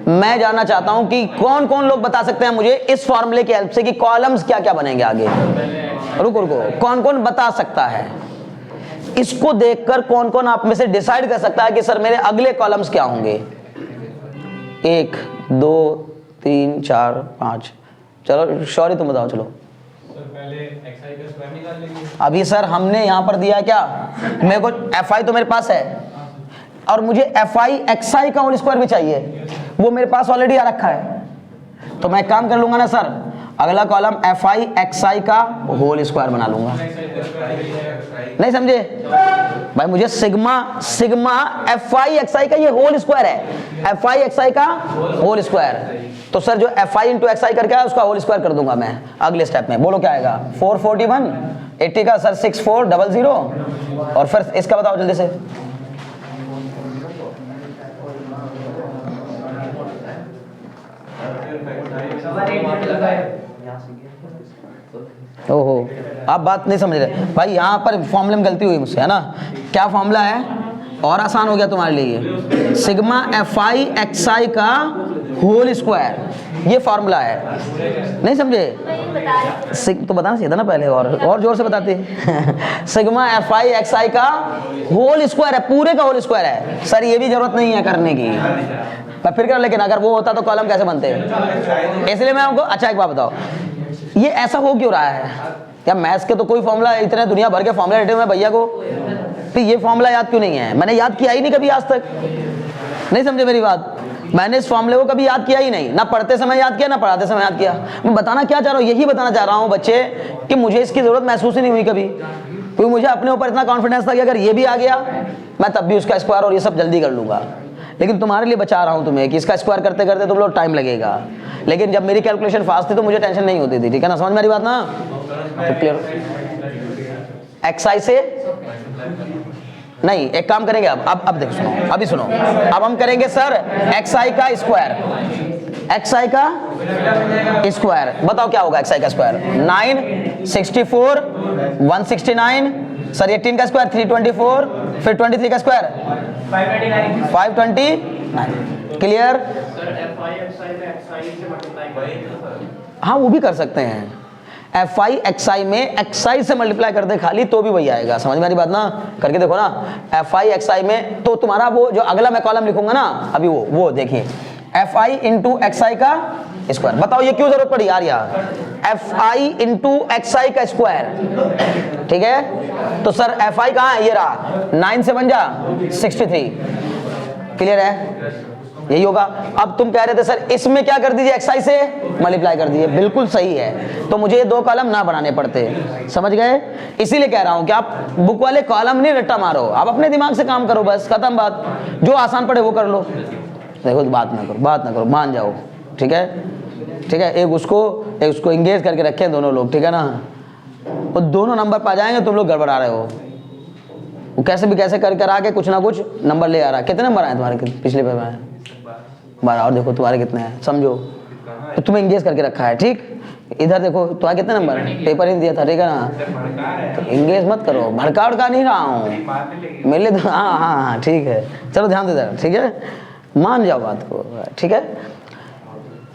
मैं जानना चाहता हूं कि कौन कौन लोग बता सकते हैं मुझे इस फॉर्मूले की हेल्प से कि कॉलम्स क्या क्या बनेंगे आगे। रुको कौन कौन बता सकता है? इसको देखकर कौन कौन आप में से डिसाइड कर सकता है कि सर मेरे अगले कॉलम्स क्या होंगे? 1 2 3 4 5, चलो सॉरी तुम बताओ। चलो पहले xi का स्क्वायर निकाल लेंगे। अभी सर हमने यहां पर दिया है क्या, मेरे को fi तो मेरे पास है, और मुझे एफ आई एक्स आई का होल स्क्वायर भी चाहिए, वो मेरे पास ऑलरेडी आ रखा है। तो मैं काम कर लूंगा ना सर, अगला कॉलम एफ आई एक्स आई का होल स्क्वायर बना लूंगा। नहीं समझे भाई, मुझे सिग्मा एफ आई एक्स आई का ये होल स्क्वायर है, एफ आई एक्स आई का होल स्क्वायर। तो सर जो F i into x i करके आया उसका होल स्क्वायर कर दूंगा मैं अगले स्टेप में। बोलो क्या आएगा, 441, 80 का सर 6400, और फिर इसका बताओ जल्दी से। ओहो, आप बात नहीं समझ रहे भाई, यहाँ पर फॉर्मूले में गलती हुई मुझसे, है ना। क्या फॉर्मूला है, और आसान हो गया तुम्हारे लिए, सिग्मा एफ आई एक्स आई का होल स्क्वायर, ये फॉर्मूला है। नहीं समझे, तो बताना चाहिए था ना पहले, और जोर से बताते। सिग्मा एफ आई एक्स आई का होल स्क्वायर है, पूरे का होल स्क्वायर है। सर ये भी जरूरत नहीं है करने की, मैं फिर कर, लेकिन अगर वो होता तो कॉलम कैसे बनते हैं, इसलिए मैं आपको। अच्छा एक बात बताओ, ये ऐसा हो क्यों रहा है, या मैथ्स के तो कोई फॉर्मूला, इतने दुनिया भर के फॉर्मूला रटे हुए भैया को, तो ये फॉर्मूला याद क्यों नहीं है? मैंने याद किया ही नहीं कभी आज तक। नहीं समझे मेरी बात, मैंने इस फॉर्मूले को कभी याद किया ही नहीं, ना पढ़ते समय याद किया ना पढ़ाते समय याद किया। मैं बताना क्या चाह रहा हूँ, यही बताना चाह रहा हूँ बच्चे, कि मुझे इसकी जरूरत महसूस ही नहीं हुई कभी, क्योंकि मुझे अपने ऊपर इतना कॉन्फिडेंस था कि अगर ये भी आ गया मैं तब भी उसका स्क्वायर और ये सब जल्दी कर लूंगा। लेकिन तुम्हारे लिए बचा रहा हूं तुम्हें कि इसका स्क्वायर करते करते तुम लोग टाइम लगेगा, लेकिन जब मेरी कैलकुलेशन फास्ट थी तो मुझे टेंशन नहीं होती थी। ठीक है ना, समझ मेरी बात ना, तो क्लियर। एक्स आई से नहीं, एक काम करेंगे अब देखो, सुनो अभी सुनो, अब हम करेंगे सर एक्स आई का स्क्वायर, एक्स आई का स्क्वायर। बताओ क्या होगा एक्स आई का स्क्वायर, 9, 64, 169, सर 18 का स्क्वायर 324, फिर 23 का स्क्वायर 529। क्लियर, हाँ वो भी कर सकते हैं, एफ आई एक्स आई में एक्स आई से मल्टीप्लाई कर दे खाली तो भी वही आएगा। समझ मेरी बात ना, करके देखो ना, एफ आई एक्स आई में तो तुम्हारा वो जो अगला मैं कॉलम लिखूंगा ना अभी, वो देखिए एफ आई इंटू एक्स आई का स्क्वायर। बताओ ये क्यों जरूरत पड़ी यार, एफ आई इंटू एक्स आई का स्क्वायर। ठीक है, तो सर एफ आई कहाँ है, ये रहा, 9 से बन जा 63। क्लियर है, यही होगा। अब तुम कह रहे थे सर इसमें क्या कर दीजिए, एक्स आई से मल्टीप्लाई कर दीजिए, बिल्कुल सही है, तो मुझे ये 2 कॉलम ना बनाने पड़ते। समझ गए, इसीलिए कह रहा हूं कि आप बुक वाले कॉलम नहीं रट्टा मारो, आप अपने दिमाग से काम करो, बस खत्म बात, जो आसान पड़े वो कर लो। देखो बात ना करो, मान जाओ। ठीक है, ठीक है, एक उसको इंगेज करके रखें दोनों लोग, ठीक है ना, वो दोनों नंबर पा जाएंगे, तुम लोग गड़बड़ा रहे हो, वो कैसे भी कैसे कर आके कुछ ना कुछ नंबर ले आ रहा है। कितने नंबर आए तुम्हारे पिछले पेपर में, 12, और देखो तुम्हारे कितने हैं, समझो, तो तुम्हें इंगेज करके रखा है। ठीक, इधर देखो तुम्हारे कितने नंबर, पेपर ही दिया था, ठीक है ना, तो इंगेज मत करो, भड़का उड़का नहीं रहा हूँ, मिले तो हाँ ठीक है, चलो ध्यान दे इधर, ठीक है, मान जाओ बात को, ठीक है।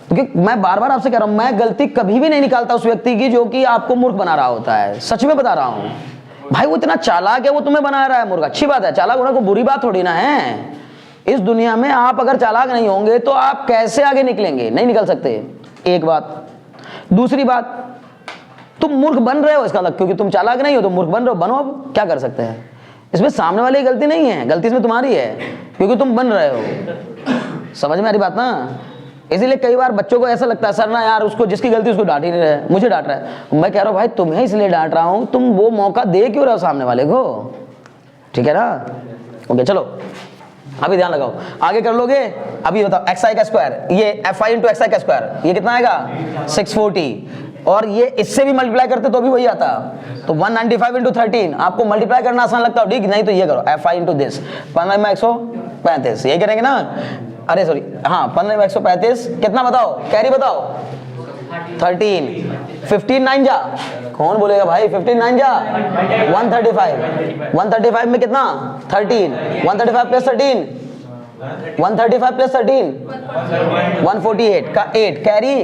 क्योंकि मैं बार बार आपसे कह रहा हूं, मैं गलती कभी भी नहीं निकालता उस व्यक्ति की जो कि आपको मूर्ख बना रहा होता है, सच में बता रहा हूं भाई, वो इतना चालाक है, वो तुम्हें बना रहा है मूर्ख, अच्छी बात है, चालाक होना कोई बुरी बात थोड़ी ना है। इस दुनिया में आप अगर चालाक नहीं होंगे तो आप कैसे आगे निकलेंगे, नहीं निकल सकते, एक बात। दूसरी बात, तुम मूर्ख बन रहे हो इसका मतलब, क्योंकि तुम चालाक नहीं हो तो मूर्ख बन रहे हो, बनो, अब क्या कर सकते हैं, इसमें सामने वाले की गलती नहीं है, गलती इसमें तुम्हारी है, क्योंकि तुम बन रहे हो। समझ में आ रही बात ना, इसीलिए कई बार बच्चों को ऐसा लगता है सर ना यार उसको जिसकी गलती उसको डांट ही नहीं रहे, मुझे डांट रहा है। मैं कह रहा हूँ भाई तुम्हें इसलिए डांट रहा हूँ, तुम वो मौका दे क्यों रहे हो सामने वाले को, ठीक है ना। ओके चलो अभी ध्यान लगाओ, आगे कर लोगे। अभी बताओ एक्स आई का स्क्वायर, ये एफ आई इंटू एक्स आई का स्क्वायर, ये कितना आएगा 640, और ये इससे भी मल्टीप्लाई करते तो भी वही आता, तो 195 इंटू 13। आपको मल्टीप्लाई करना आसान लगता है, ठीक नहीं तो ये करो एफ आई इंटू दिस, 15 में 135, यही करेंगे ना, अरे सॉरी हाँ 15 में 135, कितना बताओ, कैरी बताओ 13, 15 9 जा, कौन बोलेगा भाई 15 9 जा 135, 135 में कितना 13, 135 प्लस 13, 135 प्लस 13 148 का 8 कैरी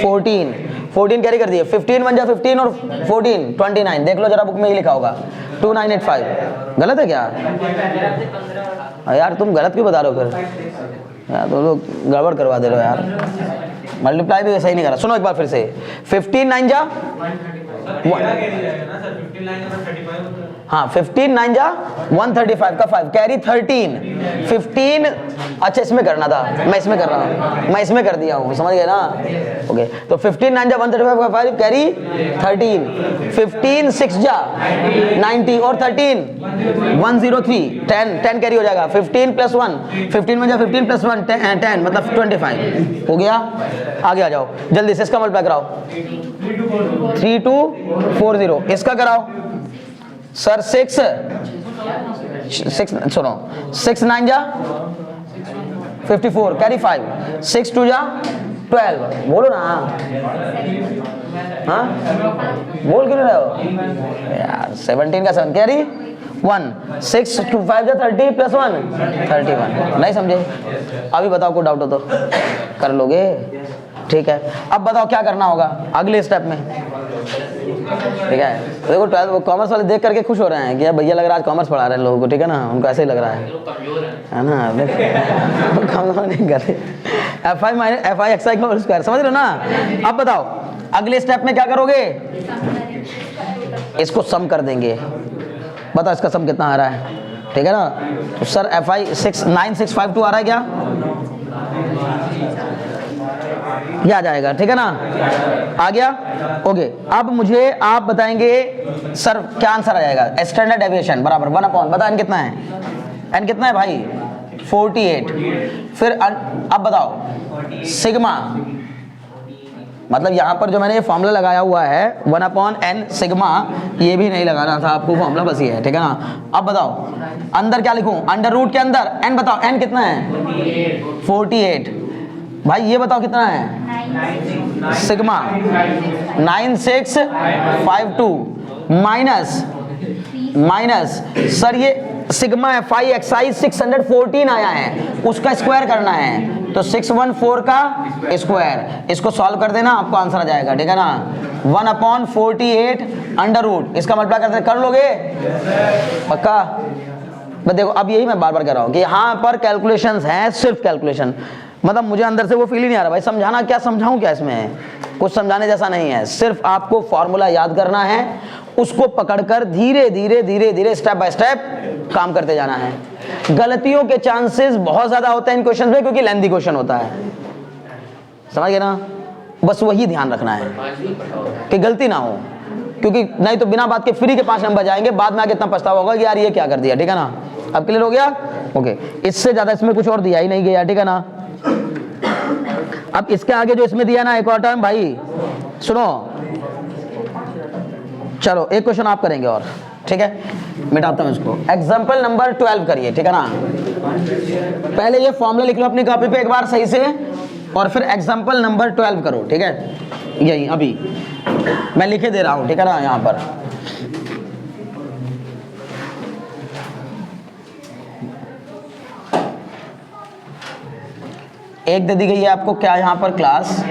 14 कैरी कर दिए, 15 बन जा 15 और 14 29, देख लो जरा बुक में ही लिखा होगा 2985। गलत है क्या यार, तुम गलत क्यों बता रहे हो फिर यार, तो लोग गड़बड़ करवा दे रहे हो यार, मल्टीप्लाई भी सही नहीं करा। सुनो एक बार फिर से, 15 9 जा हाँ 15 9 जा 135 का 5 कैरी 13 15। अच्छा इसमें करना था, मैं इसमें कर रहा हूँ, मैं इसमें कर दिया हूँ, समझ गए ना। ओके तो 15 9 जा 135 का 5 कैरी 13 15 6 जा 90 और 13 103 10 कैरी हो जाएगा 15 + 1 15 में जा 15 + 1 10 मतलब 25 हो गया। आगे आ जाओ जल्दी से, इसका मल्टीप्लाई कराओ 3240 इसका कराओ सर 6 सुनो 6 9 जा 54 कैरी 5 6 2 जा 12 बोलो ना। हाँ बोल क्यों नहीं रहे हो यार। 17 का 7 कैरी 1 6 2 5 जा 30 + 1 31 नहीं समझे। अभी बताओ कोई डाउट हो तो कर लोगे, ठीक है। अब बताओ क्या करना होगा अगले स्टेप में, ठीक है। तो देखो 12 कॉमर्स वाले देख करके खुश हो रहे हैं कि भैया लग रहा है आज कॉमर्स पढ़ा रहे हैं लोगों को, ठीक है ना, उनको ऐसे ही लग रहा है ना। कमजोर नहीं कर रहे। FI XI का होल स्क्वायर समझ लो ना। अब बताओ अगले स्टेप में क्या करोगे, इसको सम कर देंगे। बताओ इसका सम कितना आ रहा है, ठीक है ना। तो सर FI 9652 आ रहा है क्या, ये आ जाएगा, ठीक है ना, आ गया। ओके अब मुझे आप बताएंगे सर क्या आंसर आ जाएगा। स्टैंडर्ड डेविएशन बराबर 1/, बता n कितना है, n कितना है भाई 48। फिर अब बताओ सिग्मा, मतलब यहाँ पर जो मैंने ये फॉर्मूला लगाया हुआ है 1/n सिग्मा, ये भी नहीं लगाना था आपको फॉर्मूला, बस ये है, ठीक है ना। अब बताओ अंदर क्या लिखूं, अंडर रूट के अंदर n बताओ n कितना है 48। भाई ये बताओ कितना है सिग्मा 9652 माइनस सर ये सिग्मा FI XI 614 आया है, उसका स्क्वायर करना है तो 614 का स्क्वायर, इसको सॉल्व कर देना आपको आंसर आ जाएगा, ठीक है ना। 1/48 अंडर रूट, इसका मल्टीप्लाई करते कर लोगे पक्का। बस देखो अब यही मैं बार बार कह रहा हूँ कि यहाँ पर कैलकुलेशंस हैं, सिर्फ कैलकुलेशन, मतलब मुझे अंदर से वो फील ही नहीं आ रहा भाई समझाना क्या, समझाऊं क्या, इसमें कुछ समझाने जैसा नहीं है। सिर्फ आपको फॉर्मूला याद करना है, उसको पकड़कर धीरे धीरे धीरे धीरे स्टेप बाय स्टेप काम करते जाना है। गलतियों के चांसेस बहुत ज्यादा होते हैं इन क्वेश्चन में क्योंकि लेंथी क्वेश्चन होता है, समझ गए ना। बस वही ध्यान रखना है कि गलती ना हो, क्योंकि नहीं तो बिना बात के फ्री के 5 नंबर जाएंगे, बाद में आके इतना पछतावा होगा कि यार ये क्या कर दिया, ठीक है ना। अब क्लियर हो गया, ओके। इससे ज्यादा इसमें कुछ और दिया ही नहीं गया, ठीक है ना। अब इसके आगे जो इसमें दिया ना एक और टर्म, भाई सुनो, चलो एक क्वेश्चन आप करेंगे और, ठीक है, मिटाता हूं इसको। एग्जाम्पल नंबर 12 करिए, ठीक है ना। पहले ये फॉर्मूला लिख लो अपनी कॉपी पे एक बार सही से, और फिर एग्जाम्पल नंबर 12 करो, ठीक है। यही अभी मैं लिखे दे रहा हूं, ठीक है ना। यहां पर एक दे दी गई है आपको क्या, यहाँ पर क्लास,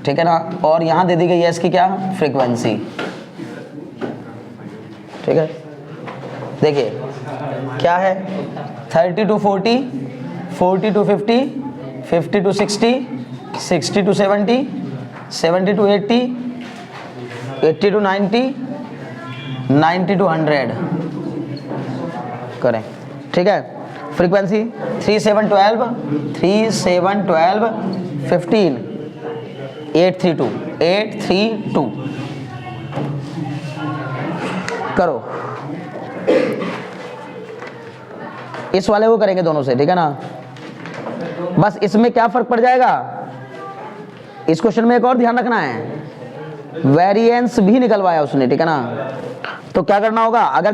ठीक है ना, और यहाँ दे दी गई है इसकी क्या फ्रीक्वेंसी, ठीक है। देखिए क्या है 30 to 40, 40 to 50, 50 to 60, 60 to 70, 70 to 80, 80 to 90, 90 to 100 करें, ठीक है। फ्रीक्वेंसी 3712, 3712, 15, 832, 832 करो। इस वाले को करेंगे दोनों से, ठीक है ना। बस इसमें क्या फर्क पड़ जाएगा, इस क्वेश्चन में एक और ध्यान रखना है, वेरिएंस भी निकलवाया उसने, ठीक है ना। तो क्या करना होगा, अगर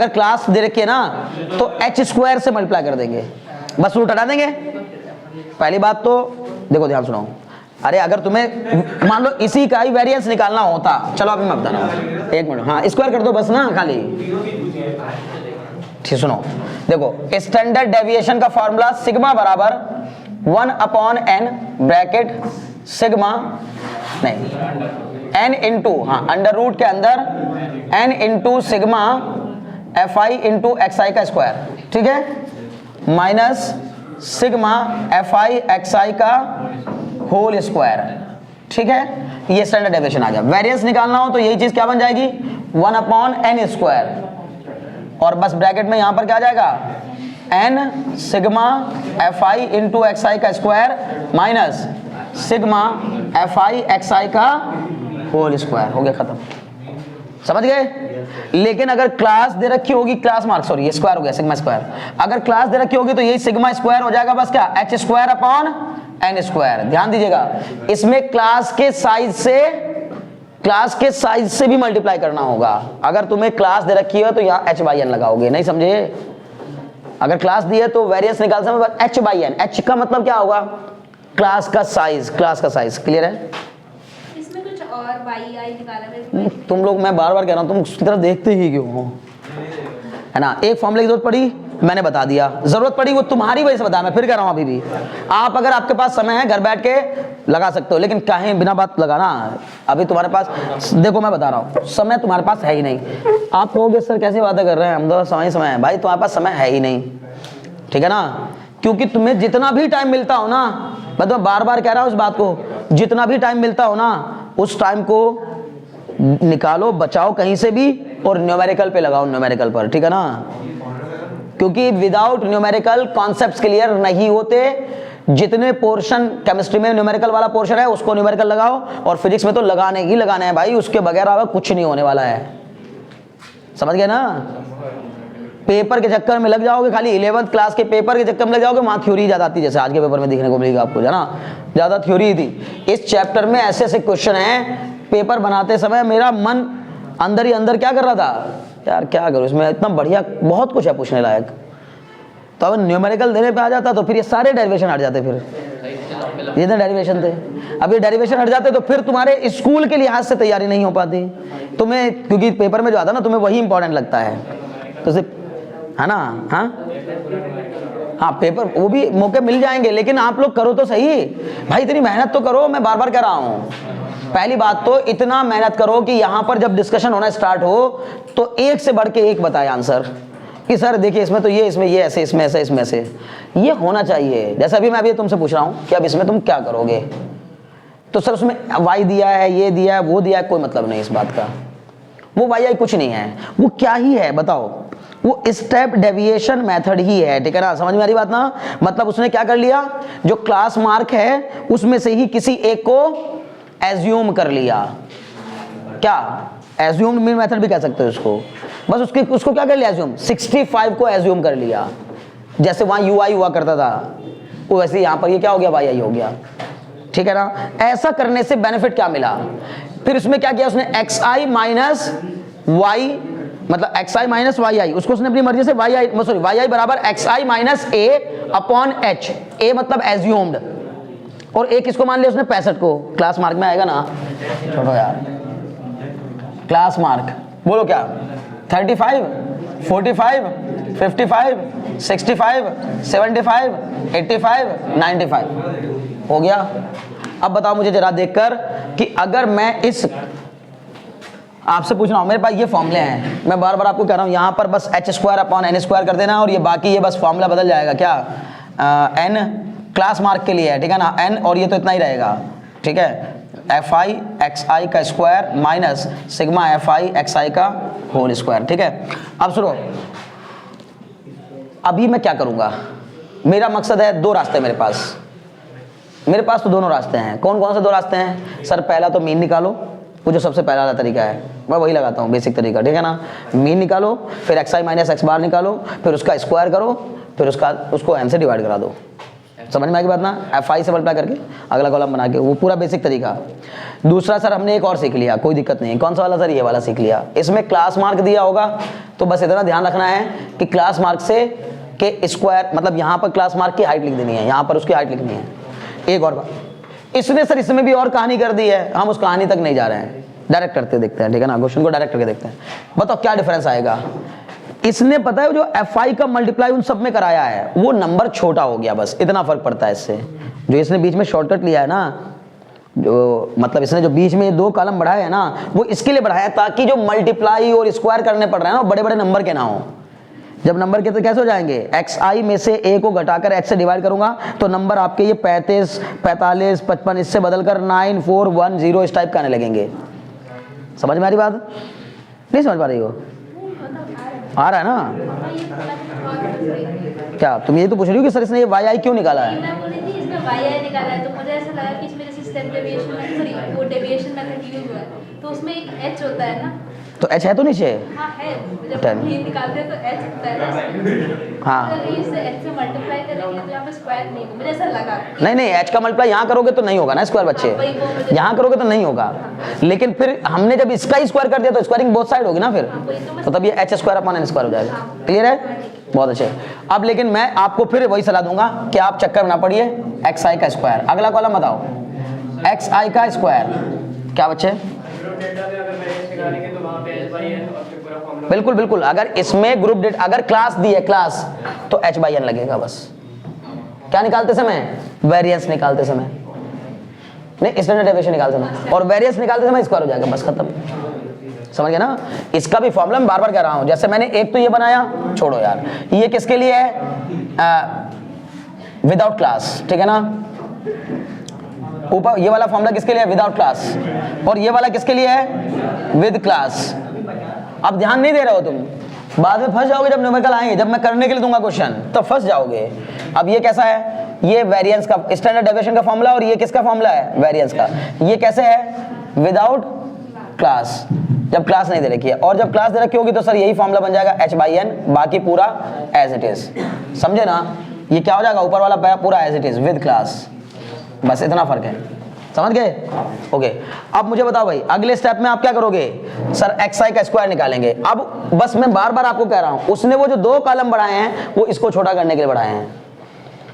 क्लास दे रखी है ना तो h² से मल्टीप्लाई कर देंगे, बस रूट हटा देंगे। पहली बात तो देखो ध्यान सुनो, अरे अगर तुम्हें मान लो इसी का ही वेरिएंस निकालना होता, चलो अभी मैं बता रहा हूँ, एक मिनट, हाँ स्क्वायर कर दो बस ना खाली, ठीक। सुनो देखो, स्टैंडर्ड डेविएशन का फॉर्मूला सिग्मा बराबर 1/n ब्रैकेट सिग्मा नहीं n इंटू, हाँ अंडर रूट के अंदर n into sigma FI into XI का स्क्वायर, ठीक है, माइनस सिग्मा FI XI का होल स्क्वायर, ठीक है, ये स्टैंडर्ड डेविएशन आ गया। वेरिएंस निकालना हो तो यही चीज क्या बन जाएगी 1/n², और बस ब्रैकेट में यहां पर क्या आ जाएगा n sigma fi into xi का square minus sigma fi xi का होल स्क्वायर। हो गया खत्म, समझ गए। लेकिन अगर क्लास दे रखी होगी, क्लास मार्क सॉरी ये स्क्वायर हो गया सिग्मा स्क्वायर, अगर क्लास दे रखी होगी तो यही सिग्मा स्क्वायर हो जाएगा बस क्या h²/n²। ध्यान दीजिएगा, इसमें क्लास के साइज से भी मल्टीप्लाई करना होगा। अगर तुम्हें क्लास दे रखी है तो यहाँ h/n लगाओगे, नहीं समझे। अगर क्लास दी है तो वेरिएंस निकाल सकते h/n, h का मतलब क्या होगा क्लास का साइज, क्लियर है। इसमें कुछ और yi निकाला है। तुम लोग, मैं बार बार कह रहा हूँ, तुम उसकी तरफ देखते ही क्यों हो, है ना। एक फॉर्मूले की जरूरत पड़ी मैंने बता दिया, जरूरत पड़ी वो तुम्हारी वजह से बताया, मैं फिर कह रहा हूँ अभी भी। आप अगर आपके पास समय है घर बैठ के लगा सकते हो, लेकिन कहीं बिना बात लगाना। अभी तुम्हारे पास देखो, मैं बता रहा हूँ, समय तुम्हारे पास है ही नहीं। आप कहोगे सर कैसे बातें कर रहे हैं, हम तो समय है। भाई तुम्हारे पास समय है ही नहीं, ठीक है ना। क्योंकि तुम्हें जितना भी टाइम मिलता हो ना, मैं तो बार बार कह रहा हूँ इस बात को, जितना भी टाइम मिलता हो ना उस टाइम को निकालो, बचाओ कहीं से भी, और न्यूमेरिकल पे लगाओ, न्यूमेरिकल पर, ठीक है ना। क्योंकि विदाउट न्यूमेरिकल कॉन्सेप्ट्स क्लियर नहीं होते। जितने पोर्शन केमिस्ट्री में न्यूमेरिकल वाला पोर्शन है उसको न्यूमेरिकल लगाओ, और फिजिक्स में तो लगाने ही लगाने हैं भाई, उसके बगैर अब कुछ नहीं होने वाला है, समझ गए ना। पेपर के चक्कर में लग जाओगे, खाली 11th क्लास के पेपर के चक्कर में लग जाओगे, वहाँ थ्योरी ज़्यादा आती है, जैसे आज के पेपर में देखने को मिलेगा आपको, है ना, ज़्यादा थ्योरी थी। इस चैप्टर में ऐसे ऐसे क्वेश्चन हैं, पेपर बनाते समय मेरा मन अंदर ही अंदर क्या कर रहा था, यार क्या करूँ इसमें, इतना बढ़िया बहुत कुछ है पूछने लायक। तो अब न्यूमेरिकल देने पे आ जाता तो फिर ये सारे डेरिवेशन हट जाते, फिर जितने डेरिवेशन थे। अब ये डेरिवेशन हट जाते तो फिर तुम्हारे स्कूल के लिहाज से तैयारी नहीं हो पाती तुम्हें, क्योंकि पेपर में जो आता ना तुम्हें वही इंपॉर्टेंट लगता है, तो सिर्फ, है ना। हाँ पेपर वो भी मौके मिल जाएंगे, लेकिन आप लोग करो तो सही भाई, इतनी मेहनत तो करो। मैं बार बार कह रहा हूँ, पहली बात तो इतना मेहनत करो कि यहाँ पर जब डिस्कशन होना स्टार्ट हो तो एक से बढ़ के एक बताए आंसर, कि सर देखिए इसमें तो ये, इसमें ये ऐसे, इसमें ऐसे, इसमें ऐसे, ये होना चाहिए। जैसा अभी मैं अभी तुमसे पूछ रहा हूँ कि अब इसमें तुम क्या करोगे, तो सर उसमें y दिया है, ये दिया है, वो दिया है, कोई मतलब नहीं इस बात का। वो y कुछ नहीं है, वो क्या ही है बताओ, वो स्टेप डेविएशन मेथड ही है, ठीक है ना। समझ में आ रही बात ना। मतलब उसने क्या कर लिया, जो क्लास मार्क है उसमें से ही किसी एक को एज्यूम कर लिया। क्या एज्यूम्ड मीन मेथड भी कह सकते हो उसको। बस उसको क्या कर लिया, एज्यूम 65 को एज्यूम कर लिया। जैसे वहां ui हुआ करता था वो वैसे यहाँ पर ये क्या हो गया, yi हो गया, ठीक है ना। ऐसा करने से बेनिफिट क्या मिला, फिर उसमें क्या किया उसने, xi माइनस y, मतलब xi माइनस yi, उसको उसने अपनी मर्जी से yi बराबर xi माइनस a/h, a मतलब एज्यूम्ड, और एक किसको मान लिया उसने 65 को। क्लास मार्क में आएगा ना, छोड़ो यार, क्लास मार्क बोलो क्या, 35, 45, 55, 65, 75, 85, 95 हो गया। अब बताओ मुझे जरा देखकर कि अगर मैं इस, आपसे पूछ रहा हूं, मेरे पास ये फॉर्मूले हैं, मैं बार बार आपको कह रहा हूं यहां पर बस h²/n² कर देना, और ये बाकी ये बस फॉर्मूला बदल जाएगा क्या, n क्लास मार्क के लिए है, ठीक है ना, n, और ये तो इतना ही रहेगा, ठीक है, fi xi का square minus sigma fi xi का होल स्क्वायर, ठीक है। अब सुनो, अभी मैं क्या करूंगा, मेरा मकसद है, दो रास्ते मेरे पास तो दोनों रास्ते हैं। कौन कौन से दो रास्ते हैं सर, पहला तो मीन निकालो, वो जो सबसे पहला वाला तरीका है मैं वही लगाता हूँ, बेसिक तरीका, ठीक है ना। मीन निकालो, फिर xi माइनस x बार निकालो, फिर उसका स्क्वायर करो, फिर उसको n से डिवाइड करा दो। समझ में आएगी बात ना, fi से मल्टीप्लाई करके अगला कॉलम बना के, वो पूरा बेसिक तरीका। दूसरा सर हमने एक और सीख लिया, कोई दिक्कत नहीं, कौन सा वाला सर, ये वाला सीख लिया। इसमें क्लास मार्क दिया होगा तो बस इतना ध्यान रखना है कि क्लास मार्क से के स्क्वायर, मतलब यहाँ पर क्लास मार्क की हाइट लिख देनी है, यहाँ पर उसकी हाइट लिखनी है। एक और बात, इसने सर इसमें भी और कहानी कर दी है, हम उस कहानी तक नहीं जा रहे हैं, डायरेक्ट करते देखते हैं, ठीक है ना, क्वेश्चन को डायरेक्ट करके देखते हैं। बताओ क्या डिफरेंस आएगा। इसने पता है जो fi का मल्टीप्लाई उन सब में कराया है वो नंबर छोटा हो गया, बस इतना फर्क पड़ता है इससे। जो इसने बीच में शॉर्टकट लिया है ना, जो मतलब इसने जो बीच में दो कॉलम बढ़ाए हैं ना, वो इसके लिए बढ़ाया ताकि जो मल्टीप्लाई और स्क्वायर करने पड़ रहे हैं ना बड़े बड़े नंबर के ना हो। जब नंबर के तो कैसे हो जाएंगे, xi में से a को घटाकर x से डिवाइड करूंगा तो नंबर आपके ये 35, 45, 55 इससे बदलकर 9, 4, 1, 0 इस टाइप का आने लगेंगे। समझ में आ रही बात? नहीं समझ पा रही हो? आ रहा है ना? क्या तुम ये तो पूछ रही हो कि सर इसने ये वाई आई क्यों निकाला है? मैं बोली थी इसमें YI निकाला है, तो मुझे ऐसा लगा कि इसमें जैसे स्टेप डेविएशन में सॉरी वो डेविएशन मेथड यूज हुआ है, तो उसमें एक H होता है ना। तो h है तो नीचे। हाँ है, जब Ten. हम ये निकालते हैं तो H होता है ना। हाँ तो अगर इसे H से मल्टीप्लाई करेंगे तो यहाँ पे स्क्वायर नहीं होगा, मुझे ऐसा लगा। नहीं h का मल्टीप्लाई यहाँ करोगे तो नहीं होगा ना स्क्वायर बच्चे, यहाँ करोगे तो नहीं होगा। लेकिन फिर हमने जब इसका ही स्क्वायर कर दिया तो स्क्वायरिंग बोथ साइड होगी ना फिर, तो तब ये h square upon n square हो जाएगा। क्लियर है? बहुत अच्छे। अब लेकिन मैं आपको फिर वही सलाह दूंगा कि आप चक्कर ना पड़िए xi का स्क्वायर। अगला कॉलम बताओ, xi का स्क्वायर क्या बच्चे? बिल्कुल बिल्कुल, अगर इसमें ग्रुप डेट अगर क्लास दी है क्लास तो h/n लगेगा बस। क्या निकालते समय? वेरिएंस निकालते समय, नहीं स्टैंडर्ड डेविएशन निकालते समय, और वेरिएंस निकालते समय स्क्वायर हो जाएगा बस, खत्म। समझ गए ना? इसका भी फॉर्मूला मैं बार बार कह रहा हूं, जैसे मैंने एक तो ये बनाया, छोड़ो यार, ये किसके लिए है? विदाउट क्लास, ठीक है ना? ऊपर ये वाला फॉर्मूला किसके लिए है? Without class. और ये वाला किसके लिए है? With class. अब ध्यान नहीं दे रहे हो तुम, बाद में फंस जाओगे जब न्यूमेरिकल आएंगे, जब मैं करने के लिए दूंगा क्वेश्चन तब फंस जाओगे। अब ये कैसा है? ये वेरिएंस का स्टैंडर्ड डेविएशन का फॉर्मूला, और ये किसका फॉर्मूला है? वेरिएंस का। ये कैसे है? विदाउट क्लास, जब क्लास नहीं दे रखी है। और जब क्लास दे रखी होगी तो सर यही फॉर्मूला बन जाएगा h/n, बाकी पूरा एज इट इज। समझे ना? ये क्या हो जाएगा? ऊपर वाला पूरा as it is with class, बस इतना फर्क है। समझ गए? ओके। अब मुझे बताओ भाई, अगले स्टेप में आप क्या करोगे? सर xi का स्क्वायर निकालेंगे। अब बस मैं बार बार आपको कह रहा हूं, उसने वो जो 2 कॉलम बढ़ाए हैं वो इसको छोटा करने के लिए बढ़ाए हैं।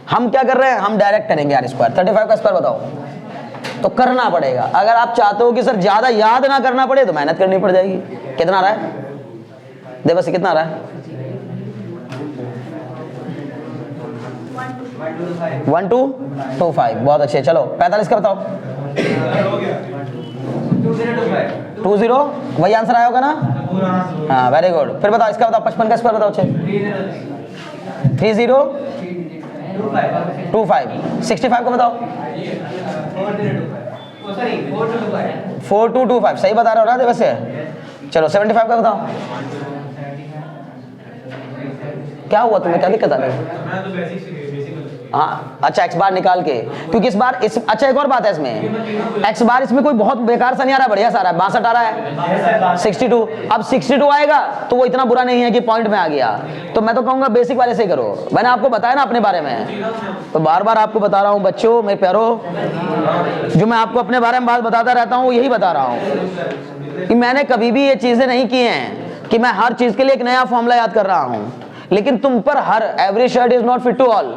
हम क्या कर रहे हैं? हम डायरेक्ट करेंगे यार स्क्वायर। 35 का स्क्वायर बताओ, तो करना पड़ेगा। अगर आप चाहते हो कि सर ज्यादा याद ना करना पड़े तो मेहनत करनी पड़ जाएगी। कितना आ रहा है? देवसी कितना आ रहा है? 1225। बहुत अच्छे। चलो 45 का बताओ। 20 वही आंसर आया होगा ना? हाँ वेरी गुड। फिर बताओ इसका बताओ, 55 का स्क्वायर बताओ। 3025। 65 का बताओ। 4225 सही बता रहे हो ना वैसे? चलो 75 का बताओ। क्या हुआ तुम्हें, क्या दिक्कत आ गई? हाँ अच्छा, x बार निकाल के, क्योंकि इस बार अच्छा एक और बात है इसमें, x बार इसमें कोई बहुत बेकार सा नहीं आ रहा, बढ़िया सा आ रहा है। 62 आ रहा है, 62। अब 62 आएगा तो वो इतना बुरा नहीं है कि पॉइंट में आ गया। तो मैं तो कहूंगा बेसिक वाले से ही करो। मैंने आपको बताया ना अपने बारे में, तो बार बार आपको बता रहा हूँ बच्चों, मेरे प्यारो, जो मैं आपको अपने बारे में बात बताता रहता हूँ यही बता रहा हूँ कि मैंने कभी भी ये चीजें नहीं की हैं कि मैं हर चीज के लिए एक नया फॉर्मूला याद कर रहा हूँ। लेकिन तुम पर हर every shirt is not fit to all,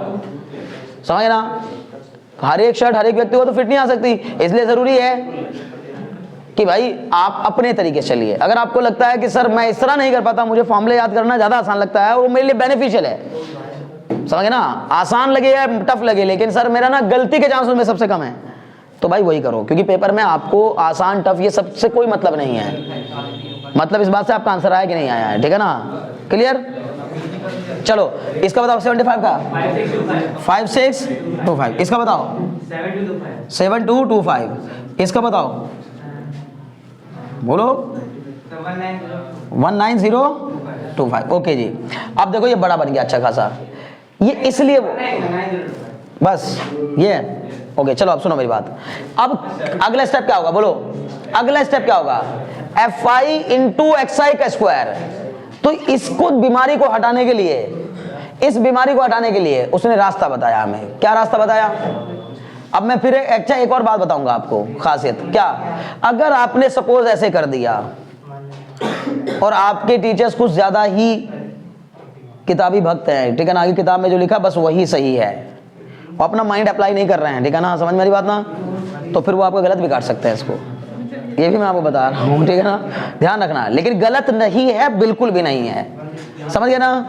समझ ना? हर एक शर्ट हर एक व्यक्ति को तो फिट नहीं आ सकती। इसलिए जरूरी है कि भाई आप अपने तरीके से चलिए। अगर आपको लगता है कि सर मैं इस तरह नहीं कर पाता, मुझे फॉर्मूले याद करना ज्यादा आसान लगता है और वो मेरे लिए बेनिफिशियल है, समझे ना? आसान लगे या टफ लगे, लेकिन सर मेरा ना गलती के चांस उसमें सबसे कम है, तो भाई वही करो। क्योंकि पेपर में आपको आसान टफ ये सबसे कोई मतलब नहीं है। मतलब इस बात से आपका आंसर आया कि नहीं आया है, ठीक है ना? क्लियर? चलो इसका बताओ 75 का 5625। इसका बताओ 7225। इसका बताओ बोलो 19025। ओके जी। अब देखो ये बड़ा बन गया अच्छा खासा, ये इसलिए बस ये ओके। चलो अब सुनो मेरी बात। अब अगला स्टेप क्या होगा बोलो? अगला स्टेप क्या होगा? fi इंटू xi का स्क्वायर। तो इसको बीमारी को हटाने के लिए, इस बीमारी को हटाने के लिए उसने रास्ता बताया हमें। क्या रास्ता बताया? अब मैं फिर अच्छा एक और बात बताऊंगा आपको, खासियत क्या। अगर आपने सपोज ऐसे कर दिया और आपके टीचर्स कुछ ज्यादा ही किताबी भक्त हैं, ठीक है ना, आगे किताब में जो लिखा बस वही सही है, वो अपना माइंड अप्लाई नहीं कर रहे हैं, ठीक है ना, समझ मेरी बात ना, तो फिर वो आपको गलत भी काट सकते हैं इसको। ये भी मैं आपको बता रहा हूँ, ठीक है ना, ध्यान रखना। लेकिन गलत नहीं है, बिल्कुल भी नहीं है, समझ गए ना?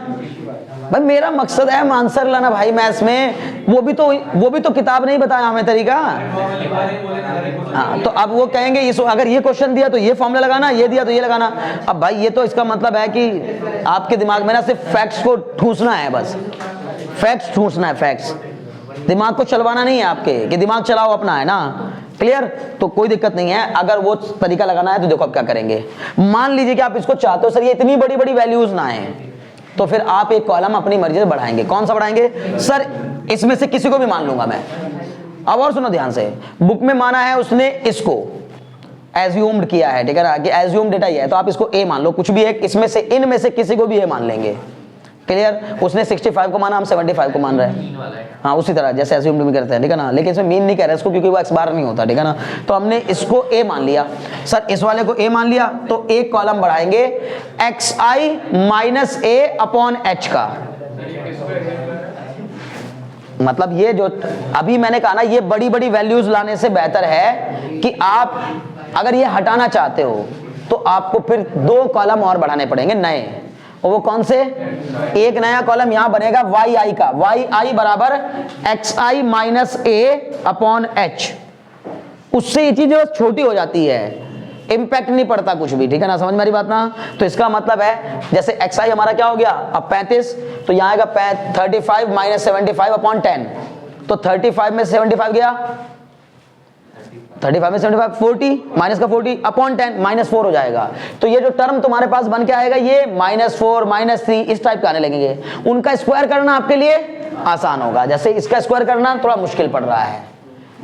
भाई मेरा मकसद है आंसर लाना भाई मैथ्स में, वो भी तो किताब नहीं बताया हमें तरीका। हाँ, तो अब वो कहेंगे इस अगर ये क्वेश्चन दिया तो ये फॉर्मूला लगाना, ये दिया तो ये लगाना। अब भाई ये तो इसका मतलब है कि आपके दिमाग में ना सिर्फ फैक्ट्स को ठूसना है, बस फैक्ट्स ठूसना है, फैक्ट्स, दिमाग को चलवाना नहीं है आपके कि दिमाग चलाओ अपना, है ना, क्लियर। तो कोई दिक्कत नहीं है, अगर वो तरीका लगाना है तो देखो आप क्या करेंगे। मान लीजिए कि आप इसको चाहते हो सर ये इतनी बड़ी बड़ी वैल्यूज ना आए, तो फिर आप एक कॉलम अपनी मर्जी से बढ़ाएंगे। कौन सा बढ़ाएंगे सर? इसमें से किसी को भी मान लूंगा मैं। अब और सुनो ध्यान से, बुक में माना है उसने इसको एज्यूम्ड किया है, ठीक है ना, कि एज्यूम्ड डेटा ही है, तो आप इसको ए मान लो, कुछ भी एक इसमें से, इनमें से किसी को भी ए मान लेंगे, क्लियर। उसने 65 को माना, हम 75 को मान रहे हैं, हाँ उसी तरह जैसे एज्यूम्ड भी करते हैं, ठीक है ना, लेकिन इसमें मीन नहीं कह रहे इसको क्योंकि वो एक्स बार नहीं होता, ठीक है ना। तो हमने इसको ए मान लिया, सर इस वाले को ए मान लिया, तो एक कॉलम बढ़ाएंगे xi माइनस ए अपॉन एच का। मतलब ये जो अभी मैंने कहा ना, ये बड़ी बड़ी वैल्यूज लाने से बेहतर है कि आप अगर ये हटाना चाहते हो तो आपको फिर 2 कॉलम और बढ़ाने पड़ेंगे नए, और वो कौन से? एक नया कॉलम यहां बनेगा yi का, yi बराबर xi माइनस ए अपॉन एच। उससे ये चीज छोटी हो जाती है, इंपैक्ट नहीं पड़ता कुछ भी, ठीक है ना, समझ मेरी बात ना। तो इसका मतलब है जैसे xi हमारा क्या हो गया अब 35, तो यहाँ आएगा 35 माइनस 75 अपॉन 10, तो 35 में 75 गया, 35 में 75 40 माइनस का 40 अपॉन 10 -4 हो जाएगा। तो ये जो टर्म तुम्हारे पास बन के आएगा ये -4 -3 इस टाइप का आने लगेंगे। उनका स्क्वायर करना आपके लिए आसान होगा, जैसे इसका स्क्वायर करना थोड़ा मुश्किल पड़ रहा है,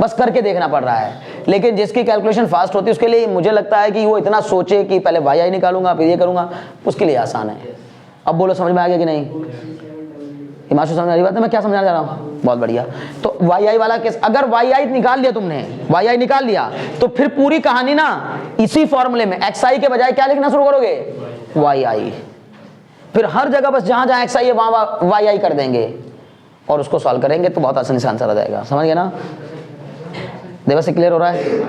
बस करके देखना पड़ रहा है। लेकिन जिसकी कैलकुलेशन फास्ट होती है उसके लिए मुझे लगता है कि वो इतना सोचे कि पहले yi निकालूंगा फिर ये करूंगा, उसके लिए आसान है। अब बोलो समझ में आ गया कि नहीं? हिमांशु समझ आ रही बात है मैं क्या समझाना चाह रहा हूँ? बहुत बढ़िया। तो yi वाला केस, अगर yi निकाल लिया तुमने, yi निकाल लिया तो फिर पूरी कहानी ना इसी फॉर्मूले में xi के बजाय क्या लिखना शुरू करोगे? yi। फिर हर जगह बस जहां जहां xi है वहां yi कर देंगे और उसको सॉल्व करेंगे तो बहुत आसानी से आंसर आ जाएगा। समझ गए ना? देखो से क्लियर हो रहा है?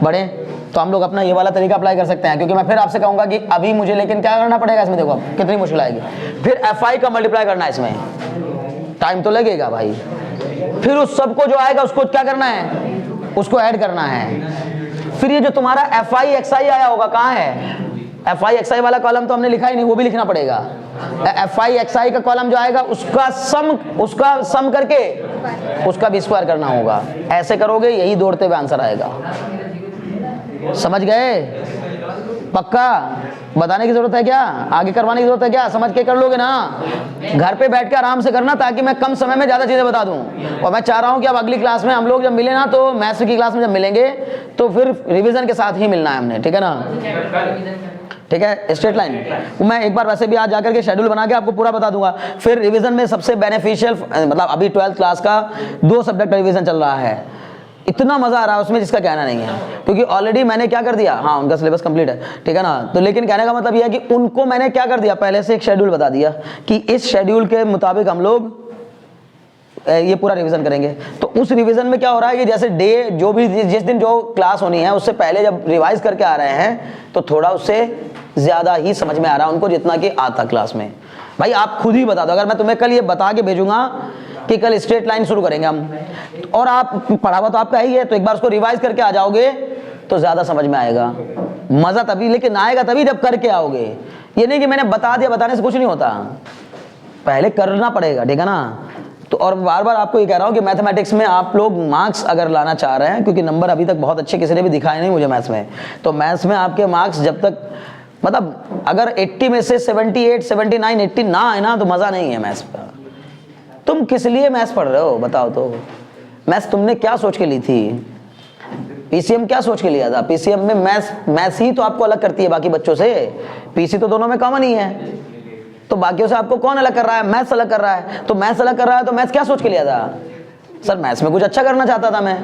बढ़े तो हम लोग अपना ये वाला तरीका अप्लाई कर सकते हैं, क्योंकि मैं फिर आपसे कहूंगा कि अभी मुझे लेकिन क्या करना पड़ेगा इसमें, देखो अब कितनी मुश्किल आएगी। फिर fi का मल्टीप्लाई करना है, इसमें टाइम तो लगेगा भाई। फिर उस सबको जो आएगा उसको क्या करना है? उसको ऐड करना है। फिर ये जो तुम्हारा fi xi आया होगा कहाँ है? fi xi वाला कॉलम तो हमने लिखा ही नहीं, वो भी लिखना पड़ेगा। fi xi का कॉलम जो आएगा उसका सम करके उसका भी स्क्वायर करना होगा। ऐसे करोगे यही दौड़ते हुए आंसर आएगा। समझ गए? पक्का? बताने की जरूरत है क्या? आगे करवाने की जरूरत है क्या? समझ के कर लोगे ना? घर पे बैठ के आराम से करना, ताकि मैं कम समय में ज्यादा चीजें बता दूं। और मैं चाह रहा हूं कि अब अगली क्लास में हम लोग जब मिले ना, तो मैथ्स की क्लास में जब मिलेंगे तो फिर रिवीजन के साथ ही मिलना है हमने, ठीक है ना? ठीक है, स्ट्रेट लाइन। मैं एक बार वैसे भी आज जाकर के शेड्यूल बना के आपको पूरा बता दूंगा। फिर रिवीजन में सबसे बेनिफिशियल, मतलब अभी 12th क्लास का 2 सब्जेक्ट का रिवीजन चल रहा है, इतना मजा आ रहा है उसमें जिसका कहना नहीं है, क्योंकि ऑलरेडी मैंने क्या कर दिया, हाँ उनका सिलेबस कंप्लीट है, ठीक है ना। तो लेकिन कहने का मतलब यह है कि उनको मैंने क्या कर दिया, पहले से एक शेड्यूल बता दिया कि इस शेड्यूल के मुताबिक हम लोग ये पूरा रिवीजन करेंगे। तो उस रिवीजन में क्या हो रहा है कि जैसे डे जो भी जिस दिन जो क्लास होनी है उससे पहले जब रिवाइज करके आ रहे हैं तो थोड़ा उससे ज्यादा ही समझ में आ रहा है उनको जितना कि आता क्लास में। भाई आप खुद ही बता दो, अगर मैं तुम्हें कल ये बता के भेजूंगा कि कल स्ट्रेट लाइन शुरू करेंगे हम, और आप पढ़ा हुआ तो आपका ही है, तो एक बार उसको रिवाइज करके आ जाओगे तो ज्यादा समझ में आएगा। मजा तभी लेकिन आएगा तभी जब करके आओगे। ये नहीं कि मैंने बता दिया, बताने से कुछ नहीं होता, पहले करना पड़ेगा, ठीक है ना। तो और बार बार आपको ये कह रहा हूँ कि मैथमेटिक्स में आप लोग मार्क्स अगर लाना चाह रहे हैं, क्योंकि नंबर अभी तक बहुत अच्छे किसी ने भी दिखाए नहीं मुझे मैथ्स में, तो मैथ्स में आपके मार्क्स जब तक, मतलब अगर 80 में से 78, 79, 80 ना आए ना तो मजा नहीं है मैथ्स का। तुम किस लिए मैथ्स पढ़ रहे हो बताओ तो? मैथ्स तुमने क्या सोच के ली थी? पीसीएम क्या सोच के लिया था? पीसीएम में मैथ्स ही तो आपको अलग करती है बाकी बच्चों से। पीसी तो दोनों में कॉमन ही है, तो बाकियों से आपको कौन अलग कर रहा है? मैथ्स अलग कर रहा है। तो मैथ्स अलग कर रहा है तो मैथ्स क्या सोच के लिया था? सर मैथ्स में कुछ अच्छा करना चाहता था मैं,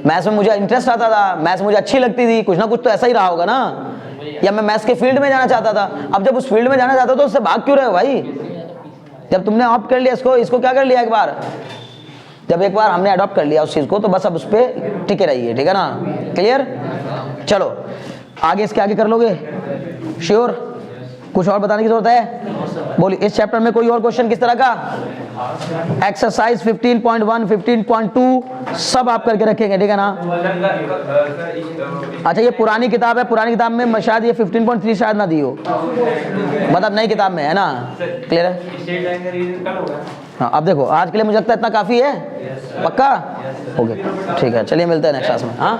मैथ्स में मुझे इंटरेस्ट आता था, मैथ्स मुझे अच्छी लगती थी, कुछ ना कुछ तो ऐसा ही रहा होगा ना, या मैं मैथ्स के फील्ड में जाना चाहता था। अब जब उस फील्ड में जाना चाहता हो तो उससे भाग क्यों रहे हो भाई? जब तुमने ऑप्ट कर लिया इसको क्या कर लिया एक बार, जब एक बार हमने अडॉप्ट कर लिया उस चीज को, तो बस अब उस पर टिके रहिए, ठीक है ना। क्लियर? चलो आगे इसके आगे कर लोगे? श्योर? कुछ और बताने की जरूरत है? बोलिए, इस चैप्टर में कोई और क्वेश्चन किस तरह का? एक्सरसाइज 15.1, 15.2 सब आप करके रखेंगे, ठीक है ना? अच्छा, ये पुरानी किताब है, पुरानी किताब में शायद ये 15.3 शायद ना दी हो, मतलब नई किताब में है ना? क्लियर है? हाँ, अब देखो, आज के लिए मुझे लगता है इतना काफ़ी है। पक्का? ओके, ठीक है, चलिए मिलते हैं नेक्स्ट क्लास में। हाँ।